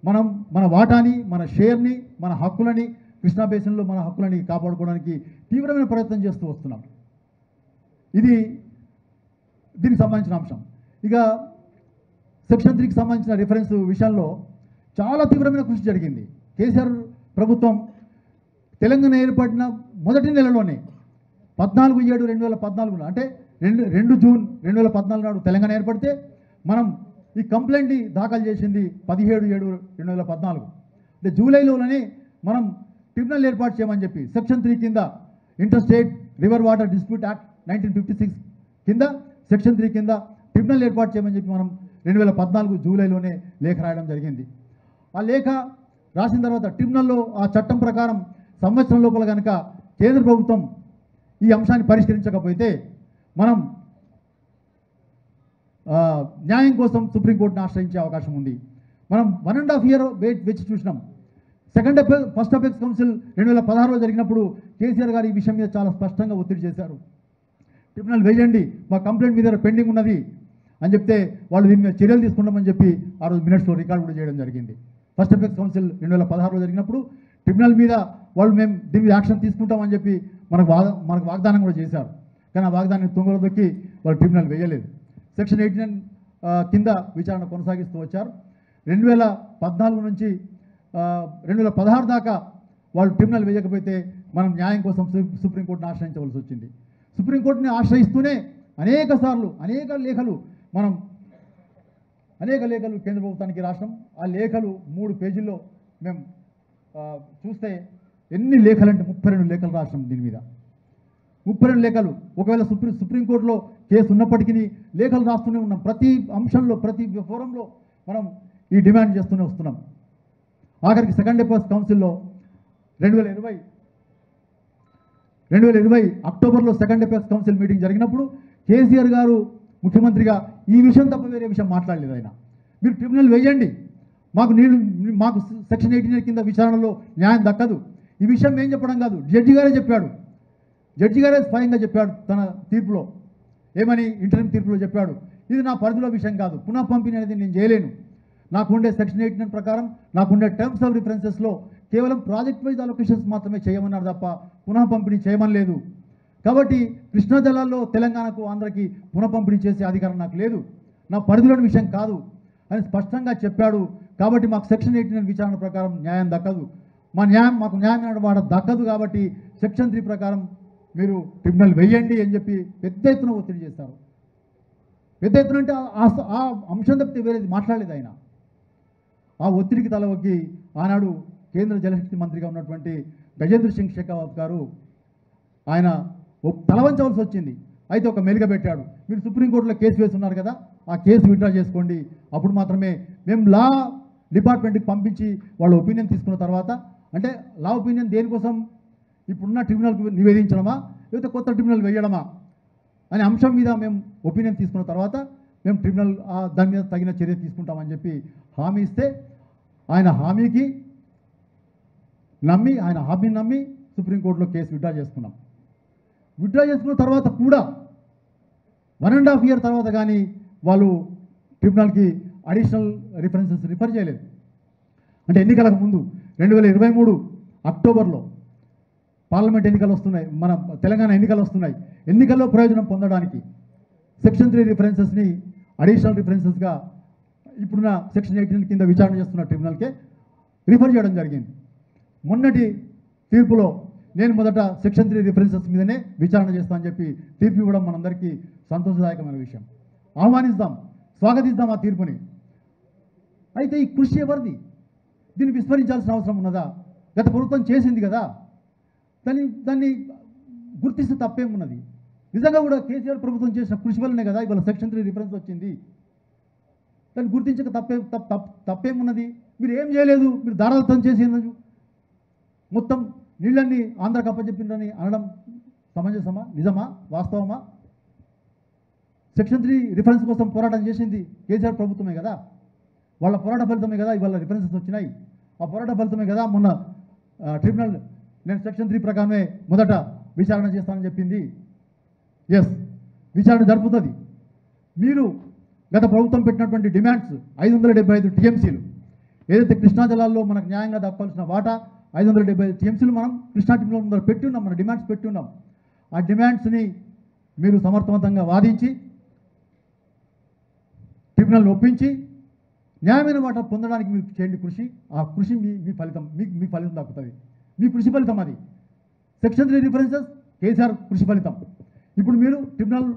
మనం మన వాటాని, మన షేర్ని, మన హక్కులని, కృష్ణా బేసిన్లో మన హక్కులని కాపాడుకోవడానికి తీవ్రమైన ప్రయత్నం చేస్తూ వస్తున్నాం. ఇది దీనికి సంబంధించిన అంశం. ఇక సెక్షన్ 3కి సంబంధించిన రిఫరెన్స్ విషయంలో చాలా తీవ్రమైన కృషి జరిగింది. కేసీఆర్ ప్రభుత్వం తెలంగాణ ఏర్పడిన మొదటి నెలలోనే 14/7/2014 అంటే 2 జూన్ 2014 నాడు తెలంగాణ ఏర్పడితే మనం ఈ కంప్లైంట్ని దాఖలు చేసింది 17/7/2014. అంటే జూలైలోనే మనం ట్రిబ్యునల్ ఏర్పాటు చేయమని చెప్పి సెక్షన్ 3 కింద inter state river water dispute act 1956 కింద సెక్షన్ 3 కింద ట్రిబ్యునల్ ఏర్పాటు చేయమని చెప్పి మనం 2014 జూలైలోనే లేఖ రాయడం జరిగింది. ఆ లేఖ రాసిన తర్వాత ట్రిబ్యునల్లో ఆ చట్టం ప్రకారం సంవత్సరం లోపల కనుక కేంద్ర ప్రభుత్వం ఈ అంశాన్ని పరిష్కరించకపోతే మనం న్యాయం కోసం సుప్రీంకోర్టును ఆశ్రయించే అవకాశం ఉంది. మనం 1.5 year వేచి చూసినాం. ఫస్ట్ అపెక్స్ కౌన్సిల్ 2016లో జరిగినప్పుడు కేసీఆర్ గారు ఈ విషయం మీద చాలా స్పష్టంగా ఒత్తిడి చేశారు. ట్రిబ్యునల్ వేయండి, మా కంప్లైంట్ మీ దగ్గర పెండింగ్ ఉన్నది అని చెప్తే వాళ్ళు దీని మీద చర్యలు తీసుకుంటామని చెప్పి ఆ రోజు మినిట్స్లో రికార్డు కూడా చేయడం జరిగింది. ఫస్ట్ అపెక్స్ కౌన్సిల్ 2016లో జరిగినప్పుడు ట్రిబ్యునల్ మీద వాళ్ళు మేము దీని మీద యాక్షన్ తీసుకుంటామని చెప్పి మనకు వాగ్దానం కూడా చేశారు. కానీ ఆ వాగ్దానాన్ని తుంగలో దొక్కి వాళ్ళు ట్రిబ్యునల్ వేయలేదు. సెక్షన్ 89 కింద విచారణ కొనసాగిస్తూ వచ్చారు. 2014 నుంచి 2016 దాకా వాళ్ళు ట్రిబ్యునల్ వేయకపోతే మనం న్యాయం కోసం సుప్రీంకోర్టుని ఆశ్రయించవలసి వచ్చింది. సుప్రీంకోర్టుని ఆశ్రయిస్తూనే అనేక లేఖలు కేంద్ర ప్రభుత్వానికి రాష్ట్రం. ఆ లేఖలు 3 పేజీల్లో మేము చూస్తే ఎన్ని లేఖలు అంటే 32 లేఖలు రాష్ట్రం దీని మీద. 32 లేఖలు. ఒకవేళ సుప్రీంకోర్టులో కేసు ఉన్నప్పటికీ లేఖలు రాస్తూనే ఉన్నాం. ప్రతి అంశంలో ప్రతి ఫోరంలో మనం ఈ డిమాండ్ చేస్తూనే వస్తున్నాం. ఆఖరికి సెకండ్ అపెక్స్ కౌన్సిల్లో 2020 అక్టోబర్లో సెకండ్ అపెక్స్ కౌన్సిల్ మీటింగ్ జరిగినప్పుడు కేసీఆర్ గారు ముఖ్యమంత్రిగా ఈ విషయం తప్ప వేరే విషయం మాట్లాడలేదు. ఆయన మీరు ట్రిబ్యునల్ వేయండి, మాకు సెక్షన్ 89 కింద విచారణలో న్యాయం దక్కదు. ఈ విషయం ఏం చెప్పడం కాదు, జడ్జి గారే స్వయంగా చెప్పాడు తన తీర్పులో. ఏమని ఇంటర్వ్యూ తీర్పులో చెప్పాడు, ఇది నా పరిధిలో విషయం కాదు, పునః పంపిణీ అనేది నేను చేయలేను. నాకుండే సెక్షన్ 89 ప్రకారం నాకుండే టర్మ్స్ ఆఫ్ రిఫరెన్సెస్లో కేవలం ప్రాజెక్ట్ వైజ్ అలొకేషన్స్ మాత్రమే చేయమన్నారు తప్ప పునః పంపిణీ చేయమని లేదు. కాబట్టి కృష్ణా జలాల్లో తెలంగాణకు ఆంధ్రకి పునః పంపిణీ చేసే అధికారం నాకు లేదు, నా పరిధిలోని విషయం కాదు అని స్పష్టంగా చెప్పాడు. కాబట్టి మాకు సెక్షన్ 89 విచారణ ప్రకారం న్యాయం దక్కదు, మాకు న్యాయం వాడ దక్కదు. కాబట్టి సెక్షన్ 3 ప్రకారం మీరు ట్రిబ్యునల్ వేయండి అని చెప్పి పెద్ద ఎత్తున ఒత్తిడి చేస్తారు. పెద్ద ఎత్తున అంటే ఆ అంశం తప్పితే వేరేది మాట్లాడలేదు ఆయన. ఆ ఒత్తిడికి తలవొక్కి ఆనాడు కేంద్ర జలశక్తి మంత్రిగా ఉన్నటువంటి గజేంద్ర సింగ్ షెకావత్ గారు ఆయన తలవంచవలసి వచ్చింది. అయితే ఒక మెలిక పెట్టాడు, మీరు సుప్రీంకోర్టులో కేసు వేస్తున్నారు కదా, ఆ కేసు విత్డ్రా చేసుకోండి, అప్పుడు మాత్రమే మేము లా డిపార్ట్మెంట్కి పంపించి వాళ్ళ ఒపీనియన్ తీసుకున్న తర్వాత, అంటే లా ఒపీనియన్ దేనికోసం, ఇప్పుడున్న ట్రిబ్యునల్కి నివేదించడమా లేకపోతే కొత్త ట్రిబ్యునల్ వేయడమా అనే అంశం మీద మేము ఒపీనియన్ తీసుకున్న తర్వాత మేము ట్రిబ్యునల్ దాని మీద తగిన చర్య తీసుకుంటామని చెప్పి హామీ ఇస్తే ఆయన హామీని నమ్మి సుప్రీంకోర్టులో కేసు విత్డ్రా చేసుకున్నాం. విత్డ్రా చేసుకున్న తర్వాత కూడా 1.5 year తర్వాత కానీ వాళ్ళు ట్రిబ్యునల్కి అడిషనల్ రిఫరెన్సెస్ రిఫర్ చేయలేదు. అంటే ఎన్నికలకు ముందు 2023 అక్టోబర్లో పార్లమెంట్ ఎన్నికలు వస్తున్నాయి, మన తెలంగాణ ఎన్నికలు వస్తున్నాయి. ఎన్నికల్లో ప్రయోజనం పొందడానికి సెక్షన్ 3 రిఫరెన్సెస్ని అడిషనల్ రిఫరెన్సెస్గా ఇప్పుడున్న సెక్షన్ 18 కింద విచారణ చేస్తున్న ట్రిబ్యునల్కే రిఫర్ చేయడం జరిగింది. మొన్నటి తీర్పులో నేను మొదట సెక్షన్ 3 రిఫరెన్సెస్ మీదనే విచారణ చేస్తానని చెప్పి తీర్పు ఇవ్వడం మనందరికీ సంతోషదాయకమైన విషయం. స్వాగతిద్దాం ఆ తీర్పుని. అయితే ఈ కృషి ఎవరిది? దీన్ని విస్మరించాల్సిన అవసరం ఉన్నదా? గత ప్రభుత్వం చేసింది కదా, దాన్ని గుర్తిస్తే తప్పేమున్నది? నిజంగా కూడా కేసీఆర్ ప్రభుత్వం చేసిన కృషి వల్లనే కదా ఇవాళ సెక్షన్ 3 రిఫరెన్స్ వచ్చింది. దాన్ని గుర్తించక తప్పేమున్నది? మీరు ఏం చేయలేదు, మీరు దారాదత్తం చేసినది, మొత్తం నీళ్ళన్నీ ఆంధ్రాకి అప్పచెప్పిందని అనడం సమంజసమా? నిజమా? వాస్తవమా? సెక్షన్ 3 రిఫరెన్స్ కోసం పోరాటం చేసింది కేసీఆర్ ప్రభుత్వమే కదా, వాళ్ళ పోరాట ఫలితమే కదా ఇవాళ రిఫరెన్సెస్ వచ్చినాయి. ఆ పోరాట ఫలితమే కదా మొన్న ట్రిబ్యునల్ నేను సెక్షన్ 3 ప్రకారమే మొదట విచారణ చేస్తానని చెప్పింది. ఎస్, విచారణ జరుపుతుంది. మీరు గత ప్రభుత్వం పెట్టినటువంటి డిమాండ్స్ 575 టీఎంసీలు, ఏదైతే కృష్ణా జలాల్లో మనకు న్యాయంగా దక్కాల్సిన వాటా 575 టీఎంసీలు మనం కృష్ణా ట్రిబ్యునల్ ముందర పెట్టి ఉన్నాం, మన డిమాండ్స్ పెట్టి ఉన్నాం. ఆ డిమాండ్స్ని మీరు సమర్థవంతంగా వాదించి ట్రిబ్యునల్ని ఒప్పించి న్యాయమైన వాటా పొందడానికి మీరు చేయండి కృషి. ఆ కృషి మీ ఫలితం మీ ఫలితం దక్కుతుంది. మీ కృషి ఫలితం అది. సెక్షన్ 3 రిఫరెన్సెస్ కేసీఆర్ కృషి ఫలితం. ఇప్పుడు మీరు ట్రిబ్యునల్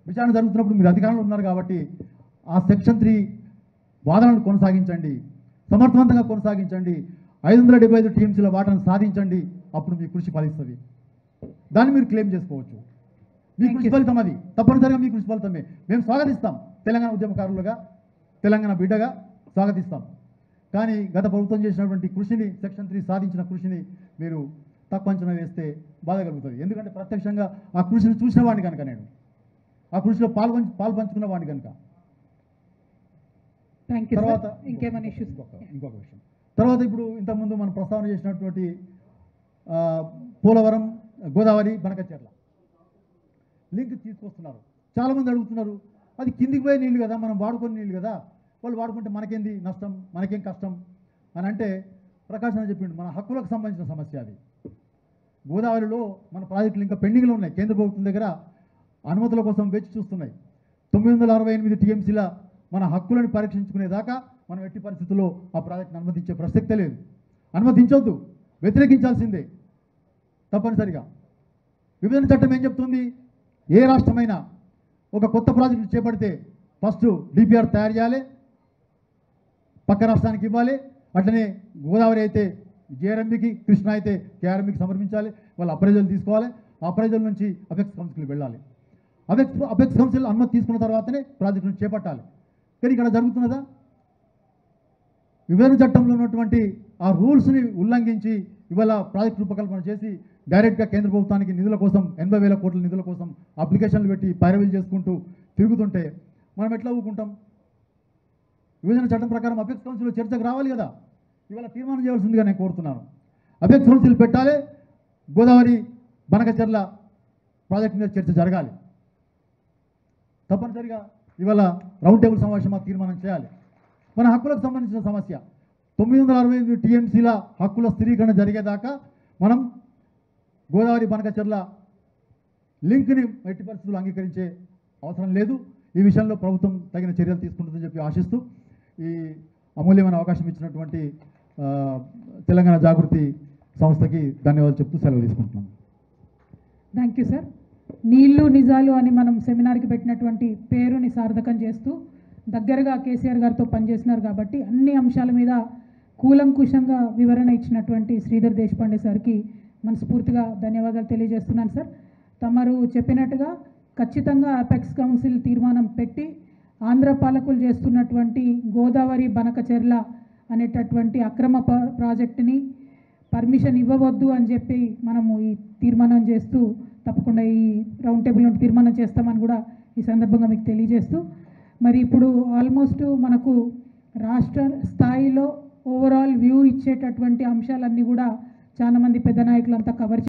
విచారణ జరుగుతున్నప్పుడు మీరు అధికారంలో ఉన్నారు కాబట్టి ఆ సెక్షన్ 3 వాదనను కొనసాగించండి, సమర్థవంతంగా కొనసాగించండి. 575 టీఎంసీల వాటాను సాధించండి. అప్పుడు మీ కృషి ఫలిస్తుంది. దాన్ని మీరు క్లెయిమ్ చేసుకోవచ్చు. మీ కృషి ఫలితం అది. తప్పనిసరిగా మీ కృషి ఫలితమే. మేము స్వాగతిస్తాం. తెలంగాణ ఉద్యమకారులుగా, తెలంగాణ బిడ్డగా స్వాగతిస్తాం. కానీ గత ప్రభుత్వం చేసినటువంటి కృషిని, సెక్షన్ 3 సాధించిన కృషిని మీరు తక్కువ అంచనా వేస్తే బాధ కలుగుతుంది. ఎందుకంటే ప్రత్యక్షంగా ఆ కృషిని చూసిన వాడిని కనుక, నేను ఆ కృషిలో పాల్పంచుకున్న వాడిని కనుక. Thank you. తర్వాత ఇంకేమైనా ఇష్యూస్? ఇంకొక విషయం. తర్వాత ఇప్పుడు ఇంతకుముందు మనం ప్రస్తావన చేసినటువంటి పోలవరం, గోదావరి, బనకచెర్ల లింక్ తీసుకొస్తున్నారు. చాలామంది అడుగుతున్నారు, అది కిందికి పోయే నీళ్ళు కదా, మనం వాడుకునే నీళ్ళు కదా, వాళ్ళు వాడుకుంటే మనకేంది నష్టం, మనకేం కష్టం అని అంటే ప్రకాశం అని చెప్పిండు. మన హక్కులకు సంబంధించిన సమస్య అది. గోదావరిలో మన ప్రాజెక్టులు ఇంకా పెండింగ్లో ఉన్నాయి. కేంద్ర ప్రభుత్వం దగ్గర అనుమతుల కోసం వేచి చూస్తున్నాయి. 968 టీఎంసీల మన హక్కులను పరీక్షించుకునేదాకా మనం ఎట్టి పరిస్థితుల్లో ఆ ప్రాజెక్టును అనుమతించే ప్రసక్తే లేదు. అనుమతించొద్దు, వ్యతిరేకించాల్సిందే తప్పనిసరిగా. విభజన చట్టం ఏం చెప్తుంది? ఏ రాష్ట్రమైనా ఒక కొత్త ప్రాజెక్టు చేపడితే ఫస్ట్ డిపిఆర్ తయారు చేయాలి, పక్క రాష్ట్రానికి ఇవ్వాలి. అట్లనే గోదావరి అయితే జేఆర్ఎంబీకి, కృష్ణ అయితే కేఆర్ఎంబీకి సమర్పించాలి. వాళ్ళు అప్రైజల్ తీసుకోవాలి. ఆ అప్రైజల్ నుంచి అపెక్స్ కౌన్సిల్కి వెళ్ళాలి. అపెక్స్ కౌన్సిల్ అనుమతి తీసుకున్న తర్వాతనే ప్రాజెక్టును చేపట్టాలి. కానీ ఇక్కడ జరుగుతున్నదా? విభజన చట్టంలో ఉన్నటువంటి ఆ రూల్స్ని ఉల్లంఘించి ఇవాళ ప్రాజెక్టు రూపకల్పన చేసి డైరెక్ట్గా కేంద్ర ప్రభుత్వానికి నిధుల కోసం 80,000 కోట్ల నిధుల కోసం అప్లికేషన్లు పెట్టి పైరవీలు చేసుకుంటూ తిరుగుతుంటే మనం ఎట్లా ఊరుకుంటాం? విభజన చట్టం ప్రకారం అపెక్స్ కౌన్సిల్ చర్చకు రావాలి కదా. ఇవాళ తీర్మానం చేయవలసిందిగా నేను కోరుతున్నాను. అపెక్స్ కౌన్సిల్ పెట్టాలి, గోదావరి బనకచెర్ల ప్రాజెక్టు మీద చర్చ జరగాలి. తప్పనిసరిగా ఇవాళ రౌండ్ టేబుల్ సమావేశం తీర్మానం చేయాలి. మన హక్కులకు సంబంధించిన సమస్య 968 టీఎంసీల హక్కుల స్థిరీకరణ జరిగేదాకా మనం గోదావరి బనకచెర్ల లింక్ని ఎట్టి పరిస్థితులు అంగీకరించే అవసరం లేదు. ఈ విషయంలో ప్రభుత్వం తగిన చర్యలు తీసుకుంటుందని చెప్పి ఆశిస్తూ ఈ అమూల్యమైన అవకాశం ఇచ్చినటువంటి తెలంగాణ జాగృతి సంస్థకి ధన్యవాదాలు చెప్తూ సెలవు తీసుకుంటున్నాను. Thank you sir. నీళ్లు నిజాలు అని మనం సెమినార్కి పెట్టినటువంటి పేరుని సార్థకం చేస్తూ దగ్గరగా కేసీఆర్ గారితో పనిచేసినారు కాబట్టి అన్ని అంశాల మీద కూలంకుషంగా వివరణ ఇచ్చినటువంటి శ్రీధర్ దేశపాండే సార్కి మనస్ఫూర్తిగా ధన్యవాదాలు తెలియజేస్తున్నాను సార్. తమరు చెప్పినట్టుగా ఖచ్చితంగా అపెక్స్ కౌన్సిల్ తీర్మానం పెట్టి ఆంధ్ర పాలకులు చేస్తున్నటువంటి గోదావరి బనకచెర్ల అనేటటువంటి అక్రమ ప్రాజెక్టుని పర్మిషన్ ఇవ్వవద్దు అని చెప్పి మనము ఈ తీర్మానం చేస్తూ తప్పకుండా ఈ రౌండ్ టేబుల్ నుండి తీర్మానం చేస్తామని కూడా ఈ సందర్భంగా మీకు తెలియజేస్తూ, మరి ఇప్పుడు ఆల్మోస్ట్ మనకు రాష్ట్ర స్థాయిలో ఓవరాల్ వ్యూ ఇచ్చేటటువంటి అంశాలన్నీ కూడా చాలామంది పెద్ద నాయకులంతా కవర్